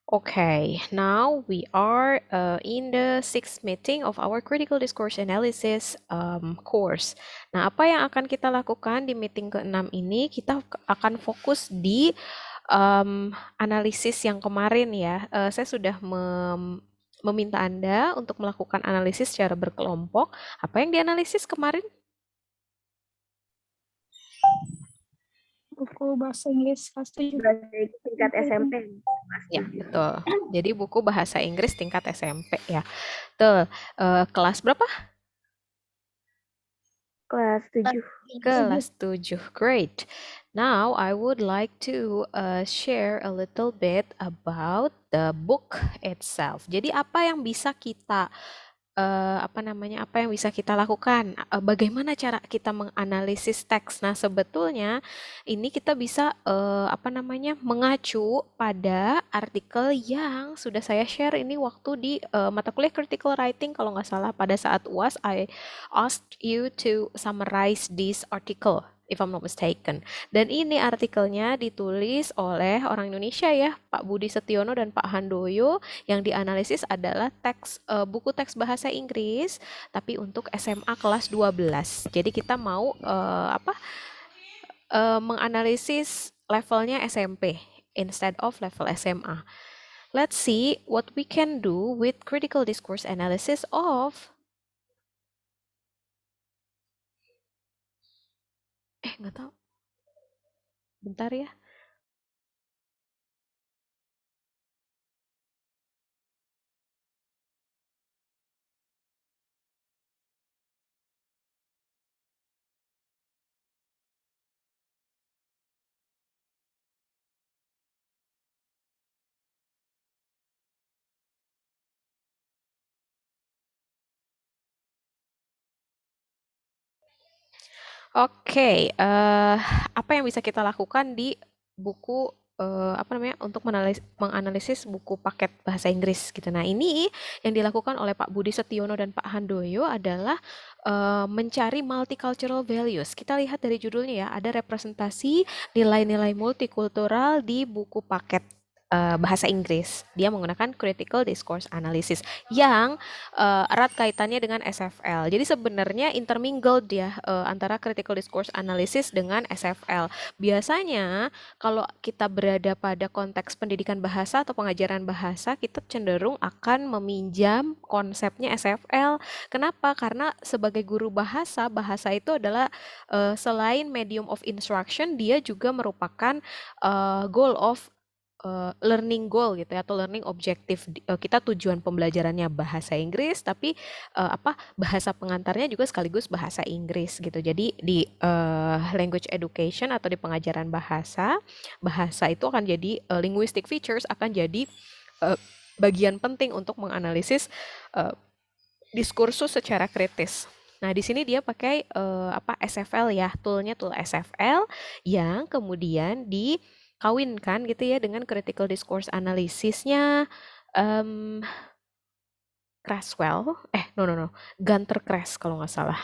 Okay, now we are in the sixth meeting of our critical discourse analysis course. Nah, apa yang akan kita lakukan di meeting ke-6 ini? Kita akan fokus di analisis yang kemarin ya. Saya sudah meminta Anda untuk melakukan analisis secara berkelompok. Apa yang dianalisis kemarin? Buku bahasa Inggris kelas 7. Tingkat SMP. Ya, betul. Jadi buku bahasa Inggris tingkat SMP ya. Betul. Kelas berapa? Kelas 7. Kelas 7. Great. Now I would like to share a little bit about the book itself. Jadi apa yang bisa kita apa yang bisa kita lakukan? Bagaimana cara kita menganalisis teks? Nah, sebetulnya ini kita bisa mengacu pada artikel yang sudah saya share ini waktu di mata kuliah critical writing kalau nggak salah pada saat UAS I asked you to summarize this article if I'm not mistaken. Dan ini artikelnya ditulis oleh orang Indonesia ya, Pak Budi Setiono dan Pak Handoyo. Yang dianalisis adalah buku teks bahasa Inggris tapi untuk SMA kelas 12. Jadi kita mau menganalisis levelnya SMP instead of level SMA. Let's see what we can do with critical discourse analysis of nggak tahu. Bentar ya. Oke, apa yang bisa kita lakukan di buku untuk menganalisis buku paket bahasa Inggris gitu. Nah, ini yang dilakukan oleh Pak Budi Setiono dan Pak Handoyo adalah mencari multicultural values. Kita lihat dari judulnya ya, ada representasi nilai-nilai multikultural di buku paket bahasa Inggris. Dia menggunakan critical discourse analysis yang erat kaitannya dengan SFL. Jadi sebenarnya intermingled ya antara critical discourse analysis dengan SFL. Biasanya kalau kita berada pada konteks pendidikan bahasa atau pengajaran bahasa, kita cenderung akan meminjam konsepnya SFL. Kenapa? Karena sebagai guru bahasa, bahasa itu adalah selain medium of instruction, dia juga merupakan goal of learning goal gitu ya, atau learning objective. Kita tujuan pembelajarannya bahasa Inggris, tapi bahasa pengantarnya juga sekaligus bahasa Inggris gitu. Jadi di language education atau di pengajaran bahasa, bahasa itu akan jadi linguistic features akan jadi bagian penting untuk menganalisis diskursus secara kritis. Nah, di sini dia pakai SFL ya, toolnya tool SFL yang kemudian dikawinkan gitu ya dengan critical discourse analisisnya Creswell, Gunter Kress kalau nggak salah.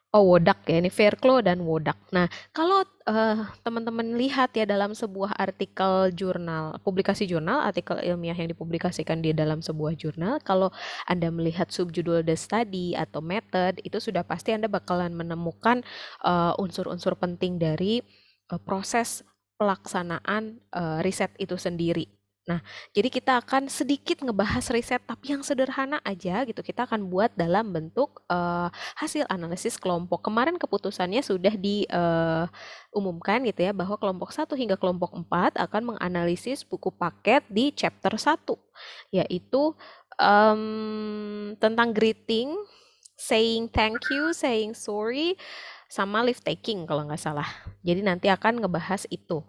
Oh, Wodak ya, ini Fairclough dan Wodak. Nah, kalau teman-teman lihat ya dalam sebuah artikel jurnal, publikasi jurnal, artikel ilmiah yang dipublikasikan di dalam sebuah jurnal, kalau Anda melihat subjudul the study atau method, itu sudah pasti Anda bakalan menemukan unsur-unsur penting dari proses pelaksanaan riset itu sendiri. Nah, jadi kita akan sedikit ngebahas riset tapi yang sederhana aja gitu. Kita akan buat dalam bentuk hasil analisis kelompok. Kemarin keputusannya sudah diumumkan gitu ya bahwa kelompok 1 hingga kelompok 4 akan menganalisis buku paket di chapter 1 yaitu tentang greeting, saying thank you, saying sorry, sama lift taking kalau nggak salah. Jadi nanti akan ngebahas itu.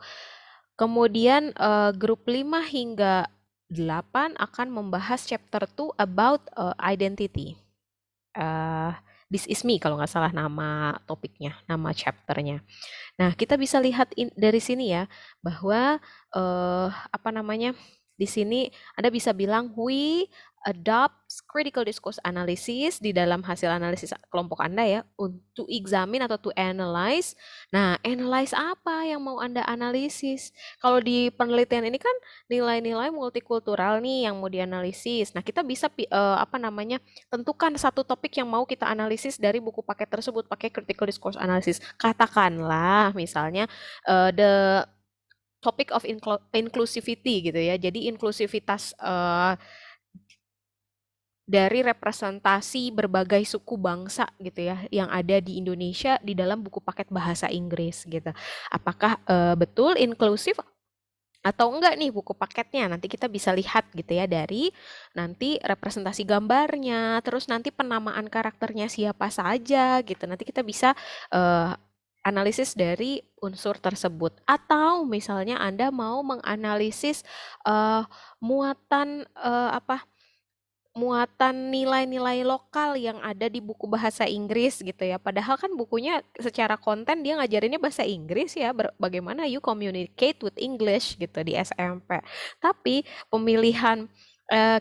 Kemudian grup 5 hingga 8 akan membahas chapter 2 about identity. This is me kalau nggak salah nama topiknya, nama chapternya. Nah, kita bisa lihat dari sini ya bahwa di sini Anda bisa bilang we adopts critical discourse analysis di dalam hasil analisis kelompok Anda ya, to examine atau to analyze. Nah, analyze apa yang mau Anda analisis? Kalau di penelitian ini kan nilai-nilai multikultural nih yang mau dianalisis. Nah, kita bisa tentukan satu topik yang mau kita analisis dari buku paket tersebut pakai critical discourse analysis. Katakanlah misalnya the topic of inclusivity gitu ya. Jadi inklusivitas dari representasi berbagai suku bangsa gitu ya yang ada di Indonesia di dalam buku paket bahasa Inggris gitu. Apakah betul inklusif atau enggak nih buku paketnya? Nanti kita bisa lihat gitu ya dari nanti representasi gambarnya, terus nanti penamaan karakternya siapa saja gitu. Nanti kita bisa analisis dari unsur tersebut. Atau misalnya Anda mau menganalisis muatan muatan nilai-nilai lokal yang ada di buku bahasa Inggris gitu ya. Padahal kan bukunya secara konten dia ngajarinnya bahasa Inggris ya, bagaimana you communicate with English gitu di SMP. Tapi pemilihan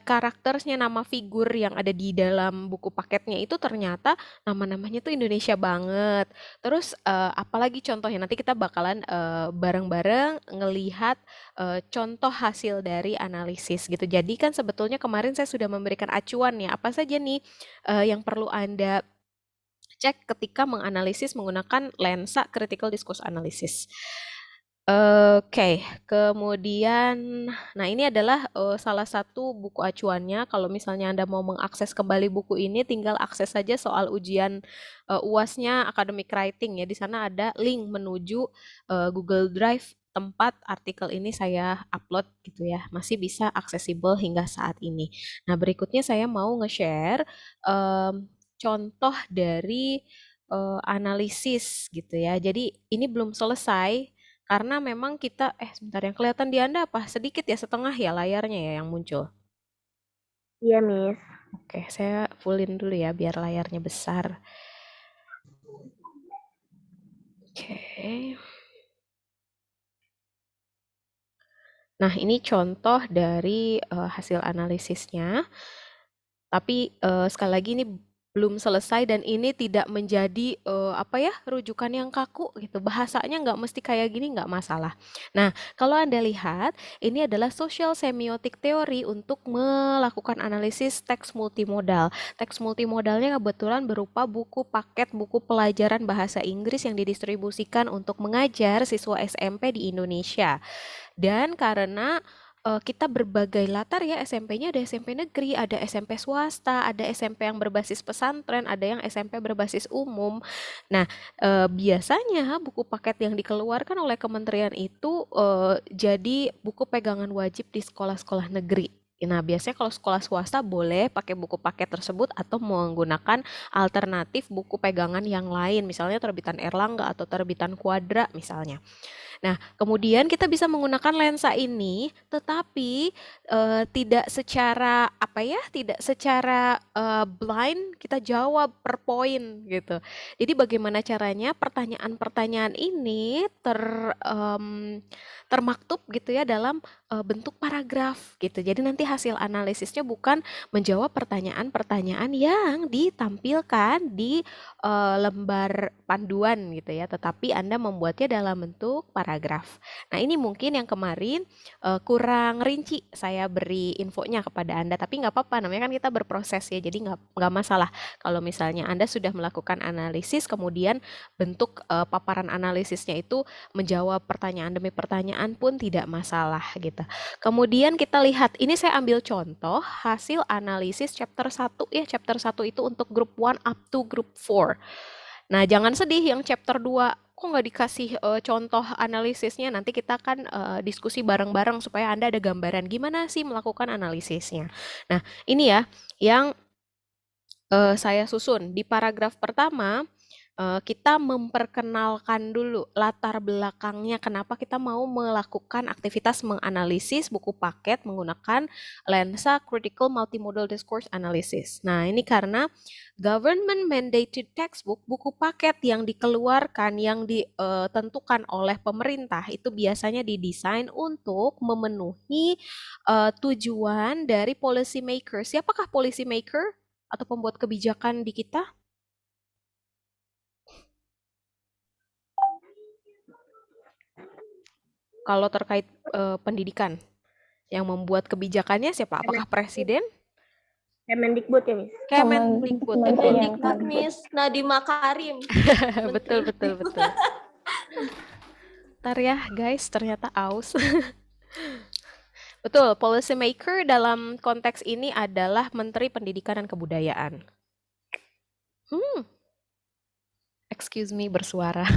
karakternya, nama figur yang ada di dalam buku paketnya itu ternyata nama-namanya tuh Indonesia banget. Terus apalagi contohnya nanti kita bakalan bareng-bareng ngelihat contoh hasil dari analisis gitu. Jadi kan sebetulnya kemarin saya sudah memberikan acuan ya, apa saja nih yang perlu Anda cek ketika menganalisis menggunakan lensa critical discourse analysis. Oke, kemudian, nah ini adalah salah satu buku acuannya. Kalau misalnya Anda mau mengakses kembali buku ini, tinggal akses saja soal ujian UASnya academic writing ya. Di sana ada link menuju Google Drive tempat artikel ini saya upload gitu ya. Masih bisa aksesibel hingga saat ini. Nah, berikutnya saya mau nge-share contoh dari analisis gitu ya. Jadi ini belum selesai. Karena memang kita, sebentar yang kelihatan di Anda apa? Sedikit ya, setengah ya layarnya ya yang muncul. Iya, Miss. Oke, saya fullin dulu ya biar layarnya besar. Oke. Nah, ini contoh dari hasil analisisnya. Tapi sekali lagi ini belum selesai dan ini tidak menjadi rujukan yang kaku gitu. Bahasanya nggak mesti kayak gini nggak masalah. Nah, kalau Anda lihat ini adalah social semiotic theory untuk melakukan analisis teks multimodal. Teks multimodalnya kebetulan berupa buku paket buku pelajaran bahasa Inggris yang didistribusikan untuk mengajar siswa SMP di Indonesia. Dan karena kita berbagai latar ya, SMP-nya ada SMP negeri, ada SMP swasta, ada SMP yang berbasis pesantren, ada yang SMP berbasis umum. Nah, biasanya buku paket yang dikeluarkan oleh kementerian itu jadi buku pegangan wajib di sekolah-sekolah negeri. Nah, biasanya kalau sekolah swasta boleh pakai buku paket tersebut atau menggunakan alternatif buku pegangan yang lain, misalnya terbitan Erlangga atau terbitan Quadra misalnya. Nah, kemudian kita bisa menggunakan lensa ini, tetapi tidak secara tidak secara blind kita jawab per poin gitu. Jadi bagaimana caranya pertanyaan-pertanyaan ini termaktub gitu ya dalam bentuk paragraf gitu. Jadi nanti hasil analisisnya bukan menjawab pertanyaan-pertanyaan yang ditampilkan di lembar panduan gitu ya, tetapi Anda membuatnya dalam bentuk paragraf. Nah, ini mungkin yang kemarin kurang rinci saya beri infonya kepada Anda, tapi nggak apa-apa, namanya kan kita berproses ya, jadi nggak masalah kalau misalnya Anda sudah melakukan analisis, kemudian bentuk paparan analisisnya itu menjawab pertanyaan demi pertanyaan pun tidak masalah gitu. Kemudian kita lihat, ini saya ambil contoh hasil analisis chapter 1 ya, chapter 1 itu untuk group 1 up to group 4. Nah, jangan sedih yang chapter 2 kok nggak dikasih contoh analisisnya, nanti kita kan diskusi bareng-bareng supaya Anda ada gambaran gimana sih melakukan analisisnya. Nah, ini ya yang saya susun. Di paragraf pertama, kita memperkenalkan dulu latar belakangnya kenapa kita mau melakukan aktivitas menganalisis buku paket menggunakan lensa Critical Multimodal Discourse Analysis. Nah, ini karena government mandated textbook, buku paket yang dikeluarkan, yang ditentukan oleh pemerintah itu biasanya didesain untuk memenuhi tujuan dari policy maker. Siapakah policy maker atau pembuat kebijakan di kita? Kalau terkait pendidikan, yang membuat kebijakannya siapa? Apakah presiden? Kemendikbud ya, Miss? Kemendikbud. Kemendikbud, Miss Nadiem Makarim. Betul, betul, betul. Ntar ya, guys, ternyata aus. Betul, policy maker dalam konteks ini adalah Menteri Pendidikan dan Kebudayaan. Excuse me, bersuara.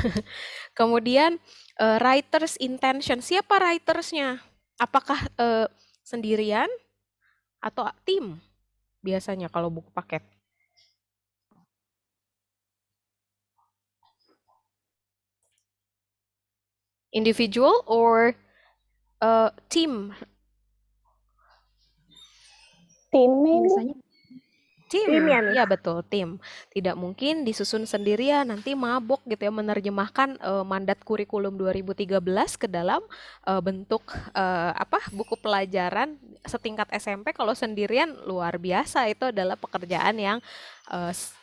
Kemudian writer's intention. Siapa writersnya? Apakah sendirian atau tim? Biasanya kalau buku paket. Individual or team? Tim maybe. Biasanya Tim ya, Miss? ya betul, tim. Tidak mungkin disusun sendirian, nanti mabok gitu ya menerjemahkan mandat kurikulum 2013 ke dalam bentuk buku pelajaran setingkat SMP. Kalau sendirian luar biasa, itu adalah pekerjaan yang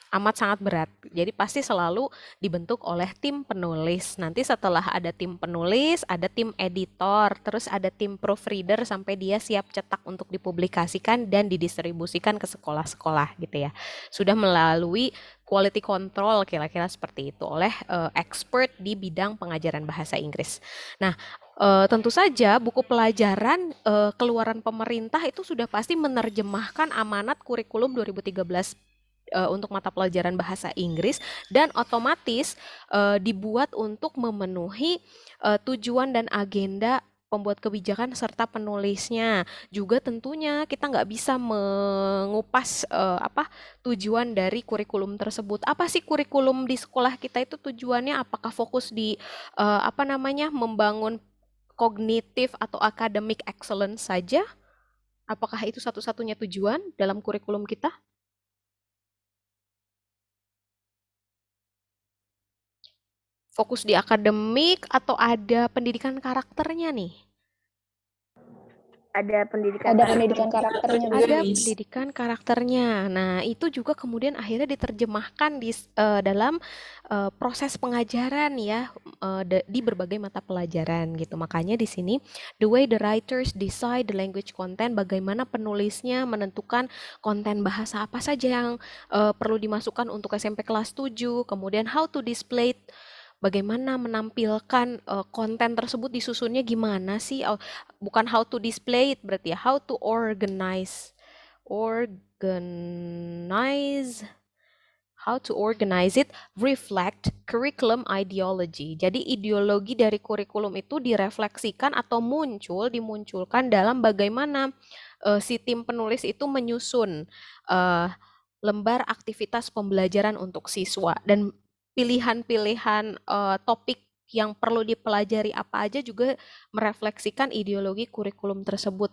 amat sangat berat. Jadi pasti selalu dibentuk oleh tim penulis. Nanti setelah ada tim penulis, ada tim editor, terus ada tim proofreader sampai dia siap cetak untuk dipublikasikan dan didistribusikan ke sekolah-sekolah gitu ya. Sudah melalui quality control kira-kira seperti itu oleh expert di bidang pengajaran bahasa Inggris. Nah, tentu saja buku pelajaran keluaran pemerintah itu sudah pasti menerjemahkan amanat kurikulum 2013 untuk mata pelajaran bahasa Inggris dan otomatis dibuat untuk memenuhi tujuan dan agenda pembuat kebijakan serta penulisnya. Juga tentunya kita nggak bisa mengupas tujuan dari kurikulum tersebut. Apa sih kurikulum di sekolah kita itu tujuannya? Apakah fokus di membangun kognitif atau academic excellence saja? Apakah itu satu-satunya tujuan dalam kurikulum kita? Fokus di akademik atau ada pendidikan karakternya nih? Ada pendidikan karakternya. Ada pendidikan karakternya. Nah, itu juga kemudian akhirnya diterjemahkan di dalam proses pengajaran ya di berbagai mata pelajaran gitu. Makanya di sini the way the writers decide the language content, bagaimana penulisnya menentukan konten bahasa apa saja yang perlu dimasukkan untuk SMP kelas 7, kemudian how to display, bagaimana menampilkan konten tersebut, disusunnya gimana sih? Bukan how to display it berarti ya, how to organize it, reflect curriculum ideology. Jadi ideologi dari kurikulum itu direfleksikan atau dimunculkan dalam bagaimana si tim penulis itu menyusun lembar aktivitas pembelajaran untuk siswa, dan pilihan-pilihan topik yang perlu dipelajari apa aja juga merefleksikan ideologi kurikulum tersebut,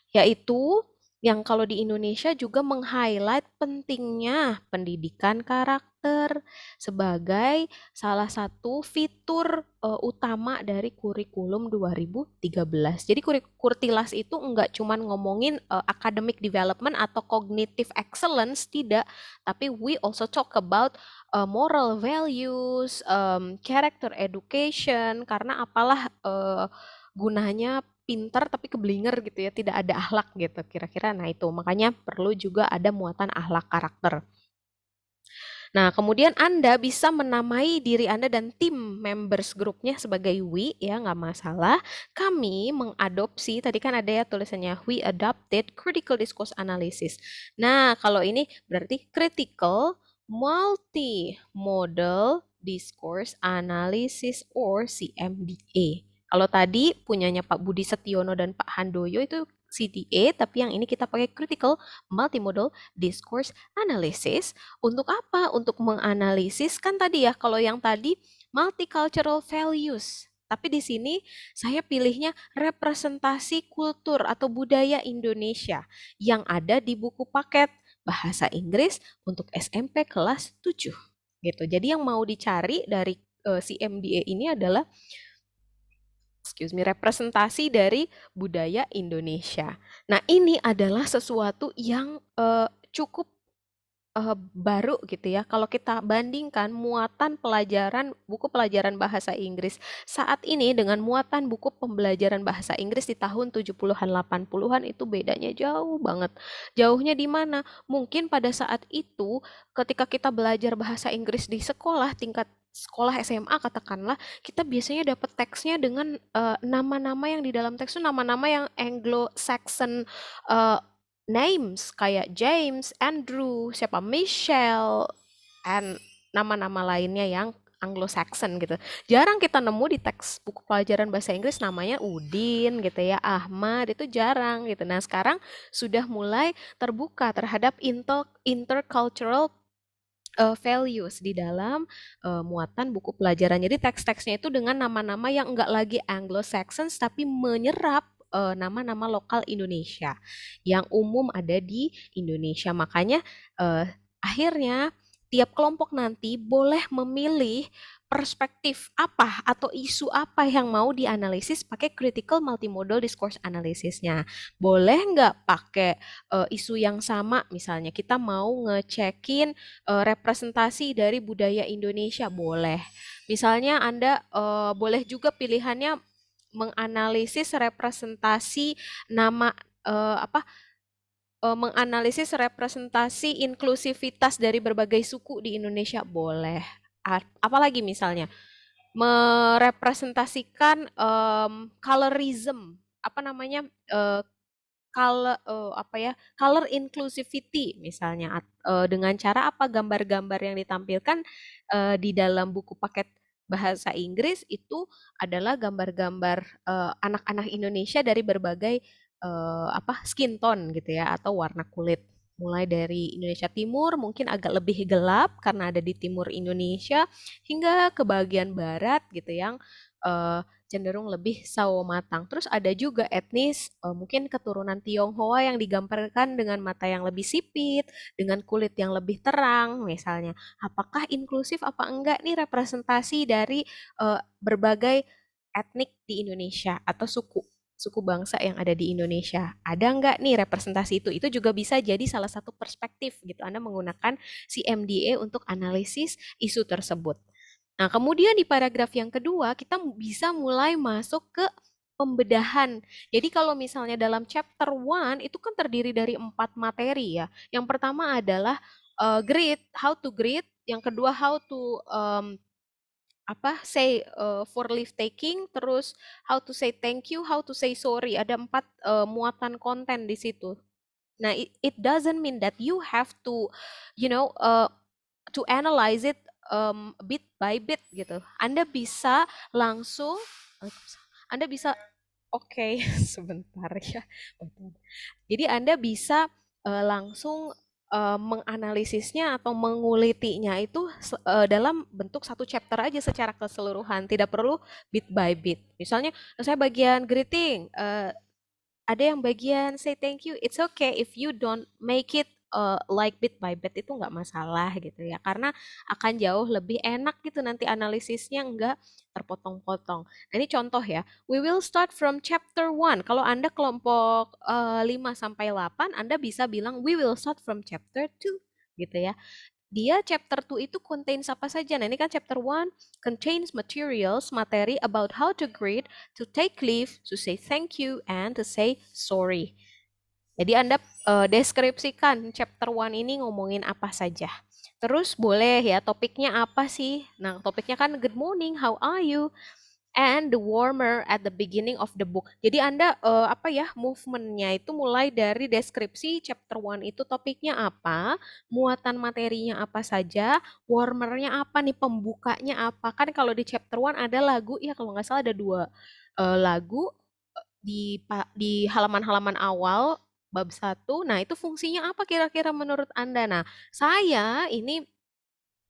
yaitu yang kalau di Indonesia juga meng-highlight pentingnya pendidikan karakter sebagai salah satu fitur utama dari kurikulum 2013. Jadi Kurtilas itu enggak cuma ngomongin academic development atau cognitive excellence, tidak, tapi we also talk about moral values, character education, karena apalah gunanya pintar tapi keblinger gitu ya, tidak ada akhlak gitu kira-kira. Nah itu makanya perlu juga ada muatan akhlak karakter. Nah, kemudian Anda bisa menamai diri Anda dan tim members grupnya sebagai we, ya nggak masalah. Kami mengadopsi, tadi kan ada ya tulisannya, we adopted critical discourse analysis. Nah, kalau ini berarti critical multimodal discourse analysis or CMDA. Kalau tadi punyanya Pak Budi Setiono dan Pak Handoyo itu CDA, tapi yang ini kita pakai Critical Multimodal Discourse Analysis. Untuk apa? Untuk menganalisis, kan tadi ya, kalau yang tadi multicultural values. Tapi di sini saya pilihnya representasi kultur atau budaya Indonesia yang ada di buku paket bahasa Inggris untuk SMP kelas 7. Gitu. Jadi yang mau dicari dari CMDA ini adalah representasi dari budaya Indonesia. Nah, ini adalah sesuatu yang cukup baru gitu ya. Kalau kita bandingkan muatan pelajaran buku pelajaran bahasa Inggris saat ini dengan muatan buku pembelajaran bahasa Inggris di tahun 70-an 80-an itu bedanya jauh banget. Jauhnya di mana? Mungkin pada saat itu ketika kita belajar bahasa Inggris di sekolah tingkat sekolah SMA katakanlah, kita biasanya dapat teksnya dengan nama-nama yang di dalam teks itu nama-nama yang Anglo-Saxon eh, names kayak James, Andrew, siapa Michelle, and nama-nama lainnya yang Anglo-Saxon gitu. Jarang kita nemu di teks buku pelajaran bahasa Inggris namanya Udin gitu ya, Ahmad itu jarang gitu. Nah, sekarang sudah mulai terbuka terhadap intercultural values di dalam muatan buku pelajaran. Jadi teks-teksnya itu dengan nama-nama yang enggak lagi Anglo-Saxons tapi menyerap nama-nama lokal Indonesia yang umum ada di Indonesia. Makanya akhirnya tiap kelompok nanti boleh memilih perspektif apa atau isu apa yang mau dianalisis pakai critical multimodal discourse analysisnya. Boleh nggak pakai isu yang sama, misalnya kita mau ngecekin representasi dari budaya Indonesia, boleh. Misalnya Anda boleh juga pilihannya menganalisis representasi nama menganalisis representasi inklusivitas dari berbagai suku di Indonesia, boleh. Apalagi misalnya merepresentasikan colorism, apa namanya, color inclusivity misalnya, dengan cara apa, gambar-gambar yang ditampilkan di dalam buku paket bahasa Inggris itu adalah gambar-gambar anak-anak Indonesia dari berbagai skin tone gitu ya, atau warna kulit. Mulai dari Indonesia Timur mungkin agak lebih gelap karena ada di timur Indonesia, hingga ke bagian barat gitu yang eh, cenderung lebih sawo matang. Terus ada juga etnis mungkin keturunan Tionghoa yang digambarkan dengan mata yang lebih sipit, dengan kulit yang lebih terang misalnya. Apakah inklusif apa enggak nih representasi dari berbagai etnik di Indonesia atau suku bangsa yang ada di Indonesia? Ada enggak nih representasi itu? Itu juga bisa jadi salah satu perspektif gitu. Anda menggunakan CMDA untuk analisis isu tersebut. Nah, kemudian di paragraf yang kedua, kita bisa mulai masuk ke pembedahan. Jadi kalau misalnya dalam chapter 1 itu kan terdiri dari 4 materi ya. Yang pertama adalah greet, how to greet. Yang kedua how to say for leave taking, terus how to say thank you, how to say sorry. Ada 4 muatan konten di situ. Nah, it doesn't mean that you have to, to analyze it bit by bit gitu. Anda bisa langsung, Anda bisa, oke, sebentar ya. Jadi Anda bisa langsung menganalisisnya atau mengulitinya itu dalam bentuk satu chapter aja secara keseluruhan, tidak perlu bit by bit. Misalnya saya bagian greeting, ada yang bagian say thank you, it's okay if you don't make it like bit by bit, itu nggak masalah gitu ya, karena akan jauh lebih enak gitu nanti analisisnya nggak terpotong-potong. Nah, ini contoh ya, we will start from chapter 1. Kalau Anda kelompok 5 sampai 8, Anda bisa bilang we will start from chapter 2 gitu ya. Dia chapter 2 itu contains apa saja? Nah, ini kan chapter 1 contains materi about how to greet, to take leave, to say thank you, and to say sorry. Jadi Anda deskripsikan chapter 1 ini ngomongin apa saja. Terus boleh ya topiknya apa sih? Nah, topiknya kan good morning, how are you? And the warmer at the beginning of the book. Jadi Anda movementnya itu mulai dari deskripsi chapter 1 itu topiknya apa, muatan materinya apa saja, warmernya apa nih, pembukanya apa. Kan kalau di chapter 1 ada lagu ya, kalau nggak salah ada 2 lagu, di halaman-halaman awal bab 1. Nah, itu fungsinya apa kira-kira menurut Anda? Nah, saya ini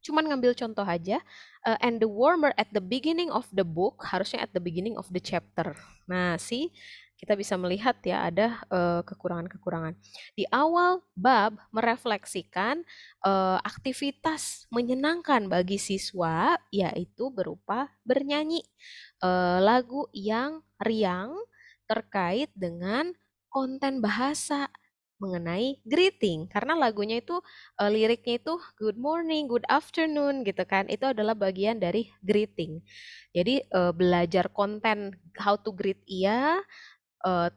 cuman ngambil contoh aja. And the warmer at the beginning of the book, harusnya at the beginning of the chapter. Nah, kita bisa melihat ya ada kekurangan-kekurangan. Di awal bab merefleksikan aktivitas menyenangkan bagi siswa, yaitu berupa bernyanyi lagu yang riang terkait dengan konten bahasa mengenai greeting, karena lagunya itu liriknya itu good morning, good afternoon gitu kan. Itu adalah bagian dari greeting. Jadi belajar konten how to greet iya,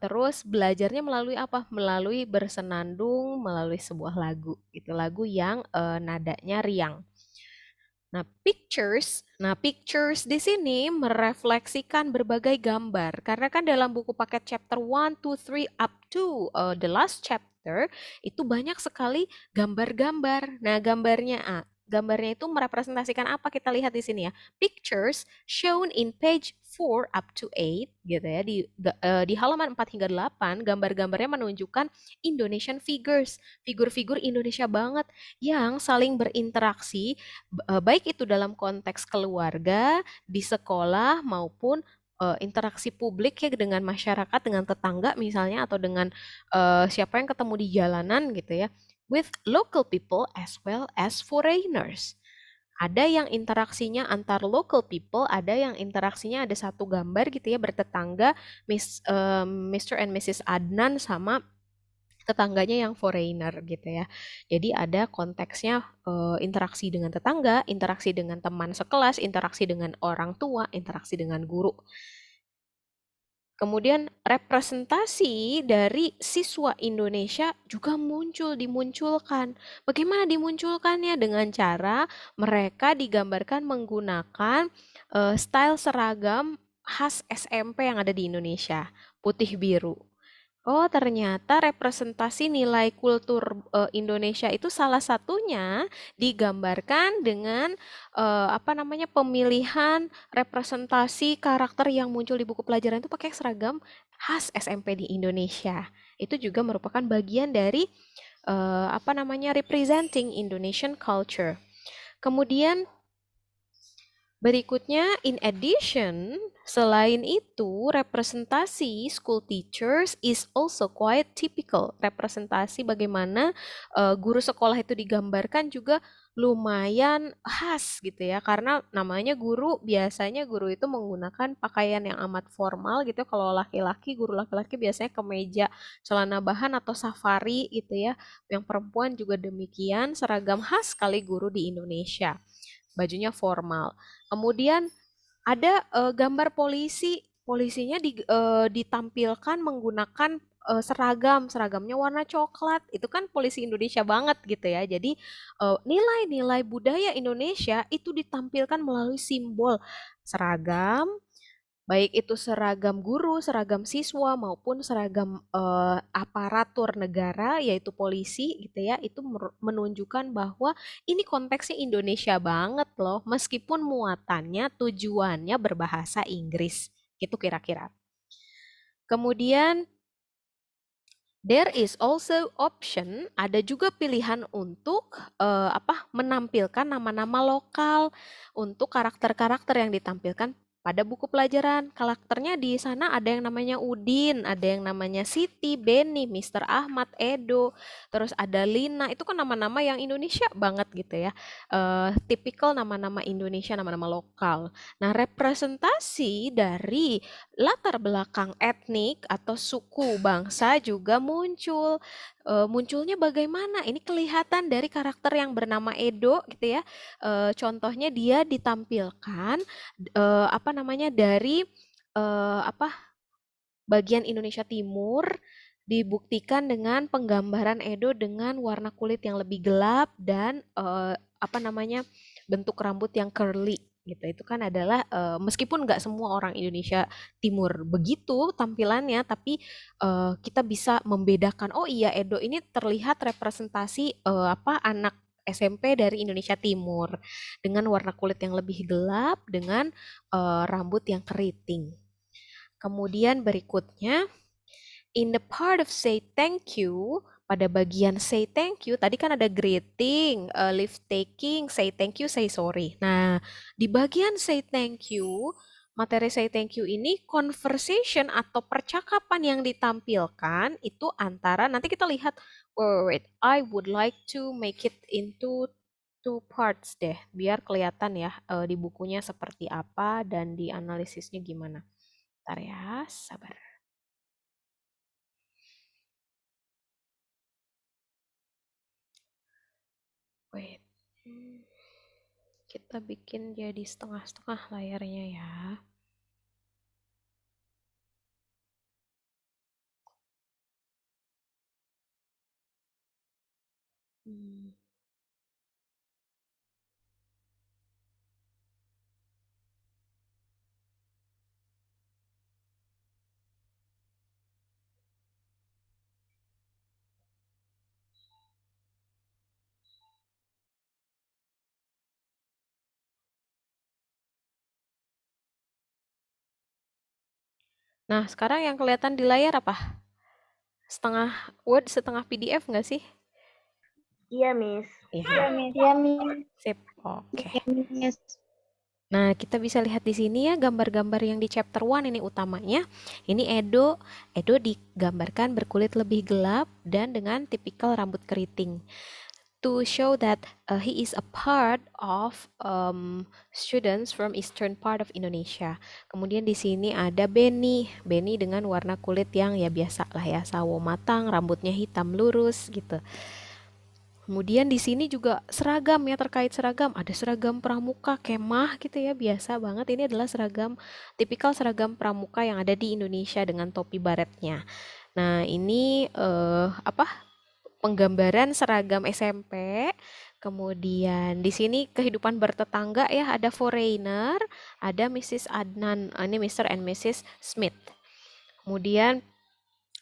terus belajarnya melalui apa? Melalui bersenandung, melalui sebuah lagu. Itu lagu yang nadanya riang. Nah, pictures di sini merefleksikan berbagai gambar. Karena kan dalam buku paket chapter 1, 2, 3 up to the last chapter itu banyak sekali gambar-gambar. Nah, gambarnya itu merepresentasikan apa, kita lihat di sini ya. Pictures shown in page 4 up to 8 gitu ya. Di halaman 4 hingga 8 gambar-gambarnya menunjukkan Indonesian figures, figur-figur Indonesia banget yang saling berinteraksi baik itu dalam konteks keluarga, di sekolah maupun interaksi publik ya dengan masyarakat, dengan tetangga misalnya, atau dengan siapa yang ketemu di jalanan gitu ya, with local people as well as foreigners. Ada yang interaksinya antar local people, ada yang interaksinya ada satu gambar gitu ya, bertetangga Mr. and Mrs. Adnan sama tetangganya yang foreigner gitu ya. Jadi ada konteksnya interaksi dengan tetangga, interaksi dengan teman sekelas, interaksi dengan orang tua, interaksi dengan guru. Kemudian representasi dari siswa Indonesia juga dimunculkan. Bagaimana dimunculkannya? Dengan cara mereka digambarkan menggunakan style seragam khas SMP yang ada di Indonesia, putih biru. Oh, ternyata representasi nilai kultur Indonesia itu salah satunya digambarkan dengan pemilihan representasi karakter yang muncul di buku pelajaran itu pakai seragam khas SMP di Indonesia. Itu juga merupakan bagian dari representing Indonesian culture. Kemudian berikutnya, in addition, selain itu, representasi school teachers is also quite typical. Representasi bagaimana guru sekolah itu digambarkan juga lumayan khas gitu ya, karena namanya guru, biasanya guru itu menggunakan pakaian yang amat formal gitu. Kalau laki-laki, guru laki-laki biasanya kemeja, celana bahan atau safari gitu ya. Yang perempuan juga demikian, seragam khas sekali guru di Indonesia. Bajunya formal. Kemudian ada gambar polisinya ditampilkan menggunakan seragamnya warna coklat. Itu kan polisi Indonesia banget gitu ya. Jadi nilai-nilai budaya Indonesia itu ditampilkan melalui simbol seragam, baik itu seragam guru, seragam siswa, maupun seragam aparatur negara, yaitu polisi gitu ya, itu menunjukkan bahwa ini konteksnya Indonesia banget loh, meskipun muatannya, tujuannya berbahasa Inggris, gitu kira-kira. Kemudian, there is also option, ada juga pilihan untuk menampilkan nama-nama lokal untuk karakter-karakter yang ditampilkan pada buku pelajaran. Karakternya di sana ada yang namanya Udin, ada yang namanya Siti, Beni, Mr. Ahmad, Edo, terus ada Lina. Itu kan nama-nama yang Indonesia banget gitu ya. Tipikal nama-nama Indonesia, nama-nama lokal. Nah, representasi dari latar belakang etnik atau suku bangsa juga muncul. Munculnya bagaimana? Ini kelihatan dari karakter yang bernama Edo gitu ya. Contohnya dia ditampilkan dari bagian Indonesia Timur, dibuktikan dengan penggambaran Edo dengan warna kulit yang lebih gelap dan bentuk rambut yang curly gitu. Itu kan adalah meskipun nggak semua orang Indonesia Timur begitu tampilannya, tapi kita bisa membedakan, oh iya, Edo ini terlihat representasi anak SMP dari Indonesia Timur dengan warna kulit yang lebih gelap, dengan rambut yang keriting. Kemudian berikutnya, in the part of say thank you, pada bagian say thank you, tadi kan ada greeting, leave taking, say thank you, say sorry. Nah, di bagian say thank you, materi say thank you ini conversation atau percakapan yang ditampilkan itu antara, nanti kita lihat, wait, I would like to make it into two parts deh, biar kelihatan ya di bukunya seperti apa dan di analisisnya gimana. Bentar ya, sabar. Wait. Kita bikin jadi setengah-setengah layarnya ya. Nah, sekarang yang kelihatan di layar apa? Setengah Word, setengah PDF nggak sih? Iya, Miss. Iya. Iya, Miss. Sip. Oke. Miss. Nah, kita bisa lihat di sini ya gambar-gambar yang di chapter 1 ini utamanya. Ini Edo. Edo digambarkan berkulit lebih gelap dan dengan tipikal rambut keriting. To show that he is a part of students from eastern part of Indonesia. Kemudian di sini ada Benny. Benny dengan warna kulit yang ya biasa lah ya, sawo matang, rambutnya hitam lurus gitu. Kemudian di sini juga seragam ya, terkait seragam. Ada seragam pramuka kemah gitu ya, biasa banget. Ini adalah seragam, tipikal seragam pramuka yang ada di Indonesia dengan topi baretnya. Nah, ini penggambaran seragam SMP. Kemudian di sini kehidupan bertetangga ya, ada foreigner, ada Mrs. Adnan, ini Mr. and Mrs. Smith. Kemudian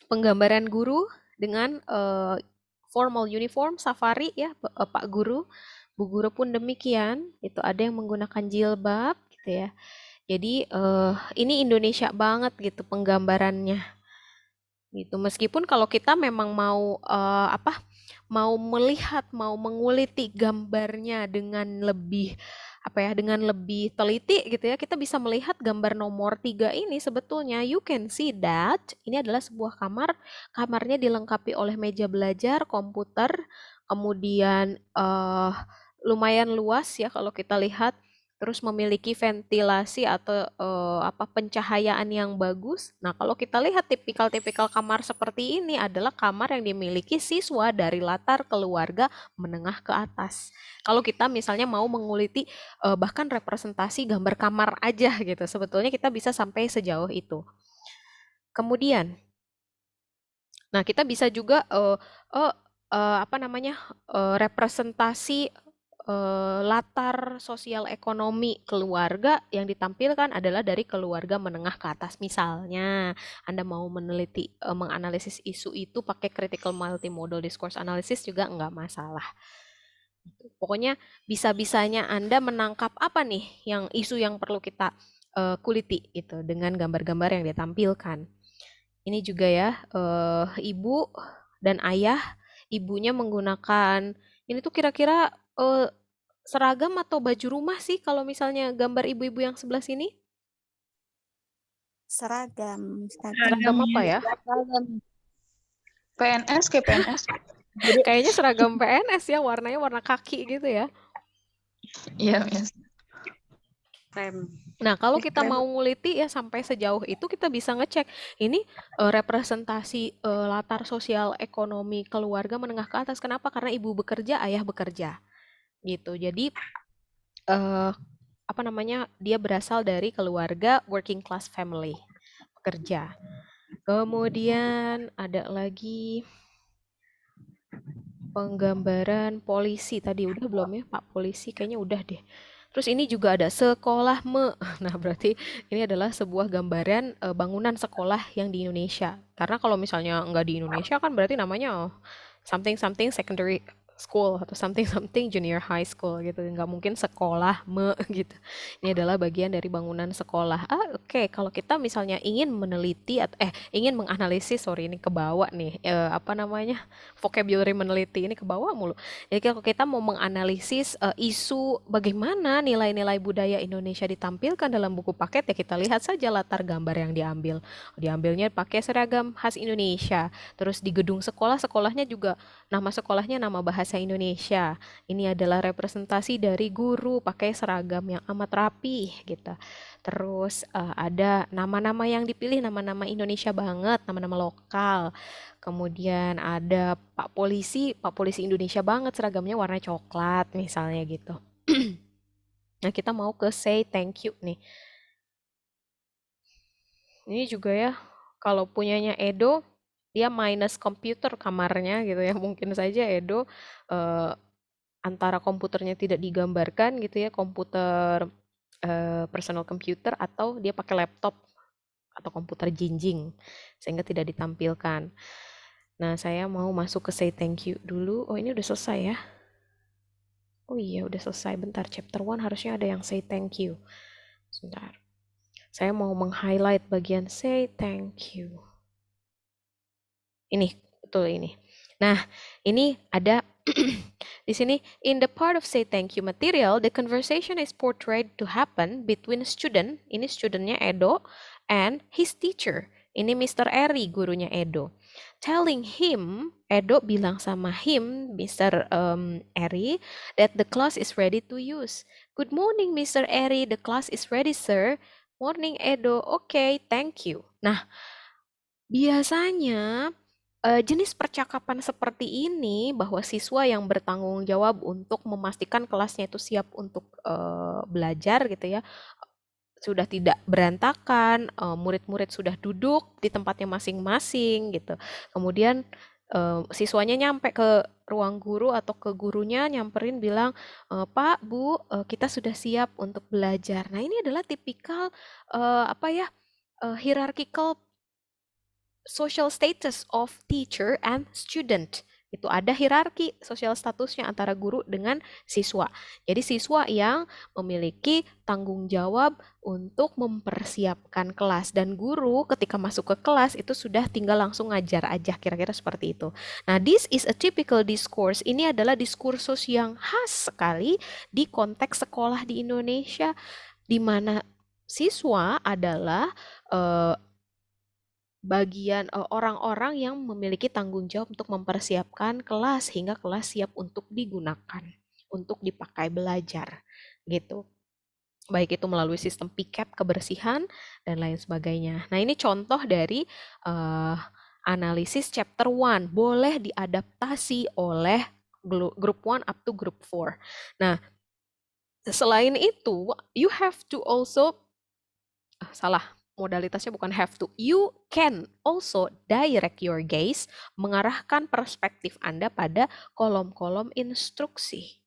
penggambaran guru dengan formal uniform safari ya, Pak Guru. Bu Guru pun demikian, itu ada yang menggunakan jilbab gitu ya. Jadi ini Indonesia banget gitu penggambarannya. Gitu. Meskipun kalau kita memang mau mau melihat, mau menguliti gambarnya dengan lebih dengan lebih teliti gitu ya, kita bisa melihat gambar nomor 3 ini sebetulnya you can see that ini adalah sebuah kamar, kamarnya dilengkapi oleh meja belajar, komputer, kemudian lumayan luas ya kalau kita lihat, terus memiliki ventilasi atau pencahayaan yang bagus. Nah, kalau kita lihat tipikal-tipikal kamar seperti ini adalah kamar yang dimiliki siswa dari latar keluarga menengah ke atas. Kalau kita misalnya mau menguliti bahkan representasi gambar kamar aja gitu, sebetulnya kita bisa sampai sejauh itu. Kemudian, nah kita bisa juga representasi latar sosial ekonomi keluarga yang ditampilkan adalah dari keluarga menengah ke atas. Misalnya, Anda mau meneliti, menganalisis isu itu pakai critical multimodal discourse analysis juga nggak masalah. Pokoknya bisa-bisanya Anda menangkap apa nih yang isu yang perlu kita kuliti itu dengan gambar-gambar yang ditampilkan. Ini juga ya, ibu dan ayah, ibunya menggunakan, ini tuh kira-kira seragam atau baju rumah sih kalau misalnya gambar ibu-ibu yang sebelah sini? Seragam. Seragam apa ya? PNS kayak PNS. Kayaknya seragam PNS ya, warnanya warna kaki gitu ya. Iya, Miss. Nah, kalau kita mau nguliti ya sampai sejauh itu kita bisa ngecek ini representasi latar sosial ekonomi keluarga menengah ke atas. Kenapa? Karena ibu bekerja, ayah bekerja. Gitu. Jadi dia berasal dari keluarga working class family, bekerja. Kemudian ada lagi penggambaran polisi, tadi udah belum ya Pak Polisi? Kayaknya udah deh. Terus ini juga ada sekolah Nah, berarti ini adalah sebuah gambaran bangunan sekolah yang di Indonesia. Karena kalau misalnya nggak di Indonesia kan berarti namanya something secondary school atau something something junior high school gitu, nggak mungkin sekolah gitu. Ini adalah bagian dari bangunan sekolah. Oke. Kalau kita misalnya ingin meneliti atau ingin menganalisis, sorry ini kebawa nih, apa namanya, vocabulary meneliti ini kebawa mulu. Jadi kalau kita mau menganalisis isu bagaimana nilai-nilai budaya Indonesia ditampilkan dalam buku paket, ya kita lihat saja latar gambar yang diambil. Diambilnya pakai seragam khas Indonesia. Terus di gedung sekolah, sekolahnya juga nama sekolahnya nama bahasa Indonesia. Ini adalah representasi dari guru pakai seragam yang amat rapi gitu. Terus ada nama-nama yang dipilih, nama-nama Indonesia banget, nama-nama lokal. Kemudian ada Pak Polisi Indonesia banget, seragamnya warna coklat misalnya gitu. Nah, kita mau ke say thank you nih. Ini juga ya, kalau punyanya Edo, dia minus komputer kamarnya gitu ya. Mungkin saja Edo antara komputernya tidak digambarkan gitu ya, komputer personal computer, atau dia pakai laptop atau komputer jinjing sehingga tidak ditampilkan. Nah, saya mau masuk ke say thank you dulu. Oh, ini udah selesai ya. Oh iya, udah selesai. Bentar, chapter 1 harusnya ada yang say thank you. Sebentar. Saya mau meng-highlight bagian say thank you. Ini, betul ini. Nah, ini ada di sini, in the part of say thank you material, the conversation is portrayed to happen between student, ini studentnya Edo, and his teacher. Ini Mr. Eri, gurunya Edo. Telling him, Edo bilang sama him, Mr. Eri, that the class is ready to use. Good morning, Mr. Eri, the class is ready, sir. Morning, Edo. Okay, thank you. Nah, biasanya jenis percakapan seperti ini, bahwa siswa yang bertanggung jawab untuk memastikan kelasnya itu siap untuk belajar gitu ya, sudah tidak berantakan, murid-murid sudah duduk di tempatnya masing-masing gitu. Kemudian siswanya nyampe ke ruang guru atau ke gurunya, nyamperin bilang, Pak, Bu, kita sudah siap untuk belajar. Nah, ini adalah tipikal hierarchical social status of teacher and student. Itu ada hierarki sosial statusnya antara guru dengan siswa. Jadi siswa yang memiliki tanggung jawab untuk mempersiapkan kelas, dan guru ketika masuk ke kelas itu sudah tinggal langsung ngajar aja, kira-kira seperti itu. Nah, this is a typical discourse. Ini adalah diskursus yang khas sekali di konteks sekolah di Indonesia, di mana siswa adalah bagian orang-orang yang memiliki tanggung jawab untuk mempersiapkan kelas hingga kelas siap untuk digunakan, untuk dipakai belajar gitu. Baik itu melalui sistem PICAP, kebersihan, dan lain sebagainya. Nah, ini contoh dari analisis chapter 1. Boleh diadaptasi oleh group 1 up to group 4. Nah, selain itu, you have to also, modalitasnya bukan have to. You can also direct your gaze, mengarahkan perspektif Anda pada kolom-kolom instruksi.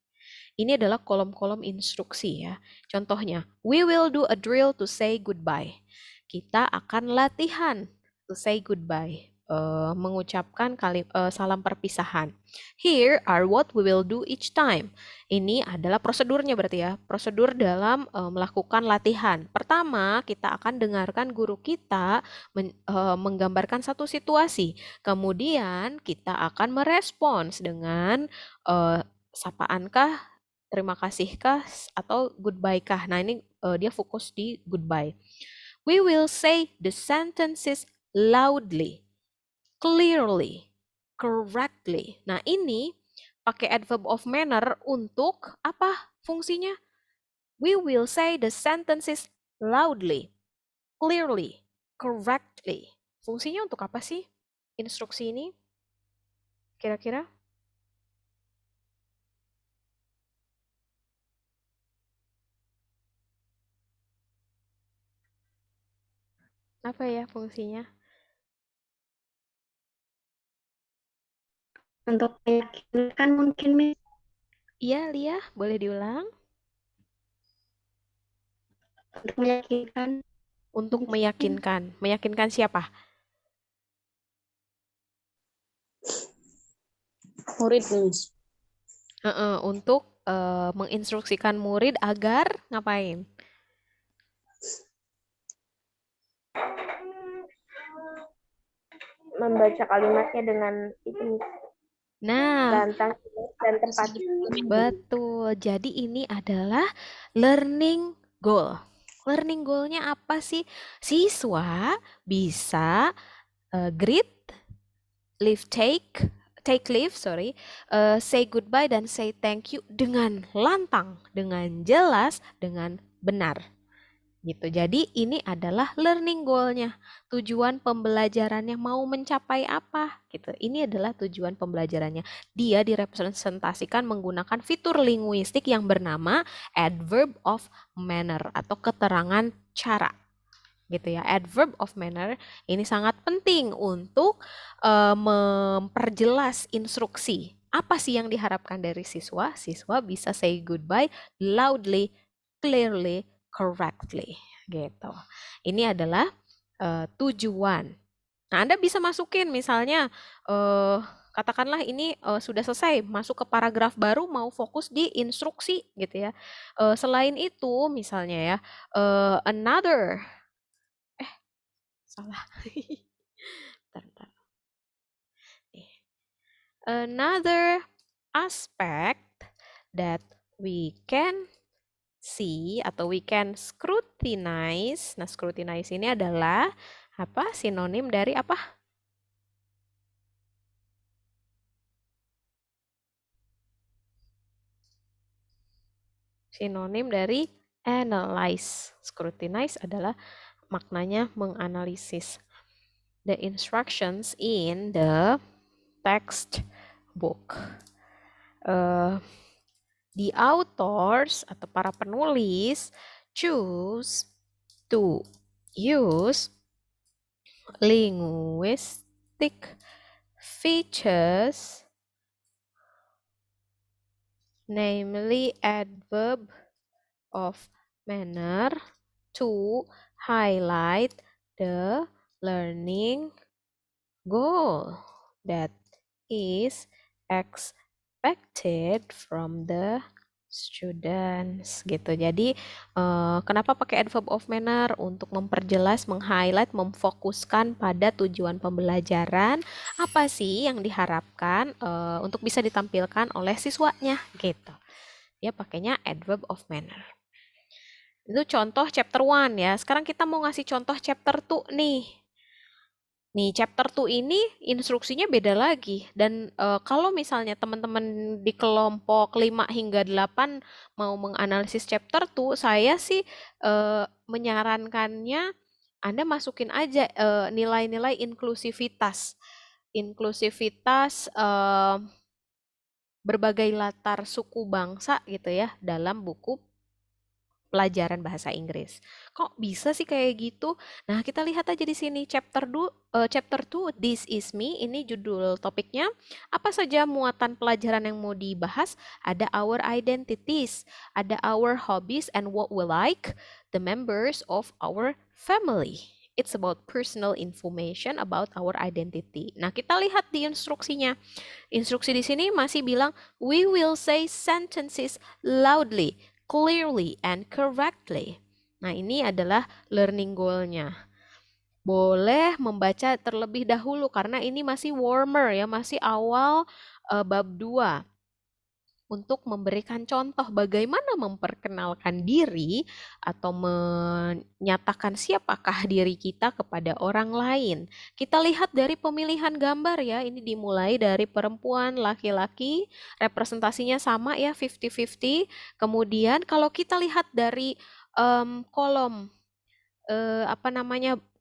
Ini adalah kolom-kolom instruksi ya. Contohnya, we will do a drill to say goodbye. Kita akan latihan to say goodbye, mengucapkan salam perpisahan. Here are what we will do each time. Ini adalah prosedurnya berarti ya, prosedur dalam melakukan latihan. Pertama, kita akan dengarkan guru kita menggambarkan satu situasi. Kemudian kita akan merespons dengan sapaankah, terima kasihkah, atau goodbye-kah. Nah, ini dia fokus di goodbye. We will say the sentences loudly, clearly, correctly. Nah, ini pakai adverb of manner untuk apa fungsinya? We will say the sentences loudly, clearly, correctly. Fungsinya untuk apa sih instruksi ini? Kira-kira? Apa ya fungsinya? Untuk meyakinkan mungkin, Miss. Iya, Lia, boleh diulang? Untuk meyakinkan. Untuk meyakinkan. Meyakinkan siapa? Murid, Miss. Untuk menginstruksikan murid agar ngapain? Membaca kalimatnya dengan itu Miss, Nah, lantang dan tepat. betul. Jadi ini adalah learning goal. Learning goal-nya apa sih? Siswa bisa greet, leave, take leave, sorry, say goodbye dan say thank you dengan lantang, dengan jelas, dengan benar. Gitu. Jadi ini adalah learning goal-nya. Tujuan pembelajarannya mau mencapai apa? Gitu. Ini adalah tujuan pembelajarannya. Dia direpresentasikan menggunakan fitur linguistik yang bernama adverb of manner atau keterangan cara. Gitu ya. Adverb of manner ini sangat penting untuk memperjelas instruksi. Apa sih yang diharapkan dari siswa? Siswa bisa say goodbye loudly, clearly, correctly. Gitu. Ini adalah tujuan. Nah, Anda bisa masukin misalnya katakanlah ini sudah selesai masuk ke paragraf baru mau fokus di instruksi gitu ya. Selain itu misalnya ya another salah. Bentar. Another aspect that we can see atau we can scrutinize. Nah, scrutinize ini adalah apa? Sinonim dari apa? Sinonim dari analyze. Scrutinize adalah maknanya menganalisis. The instructions in the textbook. The authors atau para penulis choose to use linguistic features, namely adverb of manner, to highlight the learning goal that is expected from the students gitu. Jadi kenapa pakai adverb of manner? Untuk memperjelas, meng-highlight, memfokuskan pada tujuan pembelajaran apa sih yang diharapkan untuk bisa ditampilkan oleh siswanya gitu. Dia pakainya adverb of manner. Itu contoh chapter 1 ya. Sekarang kita mau ngasih contoh chapter 2 nih. Nih, chapter 2 ini instruksinya beda lagi. Dan kalau misalnya teman-teman di kelompok 5 hingga 8 mau menganalisis chapter 2, saya sih menyarankannya Anda masukin aja nilai-nilai inklusivitas. Inklusivitas berbagai latar suku bangsa gitu ya dalam buku pelajaran bahasa Inggris. Kok bisa sih kayak gitu? Nah, kita lihat aja di sini chapter 2, This is Me, ini judul topiknya. Apa saja muatan pelajaran yang mau dibahas? Ada our identities, ada our hobbies and what we like, the members of our family. It's about personal information about our identity. Nah, kita lihat di instruksinya. Instruksi di sini masih bilang, we will say sentences loudly, clearly, and correctly. Nah, ini adalah learning goal-nya. Boleh membaca terlebih dahulu karena ini masih warmer ya, masih awal bab 2. Untuk memberikan contoh bagaimana memperkenalkan diri atau menyatakan siapakah diri kita kepada orang lain. Kita lihat dari pemilihan gambar ya, ini dimulai dari perempuan, laki-laki, representasinya sama ya, 50-50. Kemudian kalau kita lihat dari kolom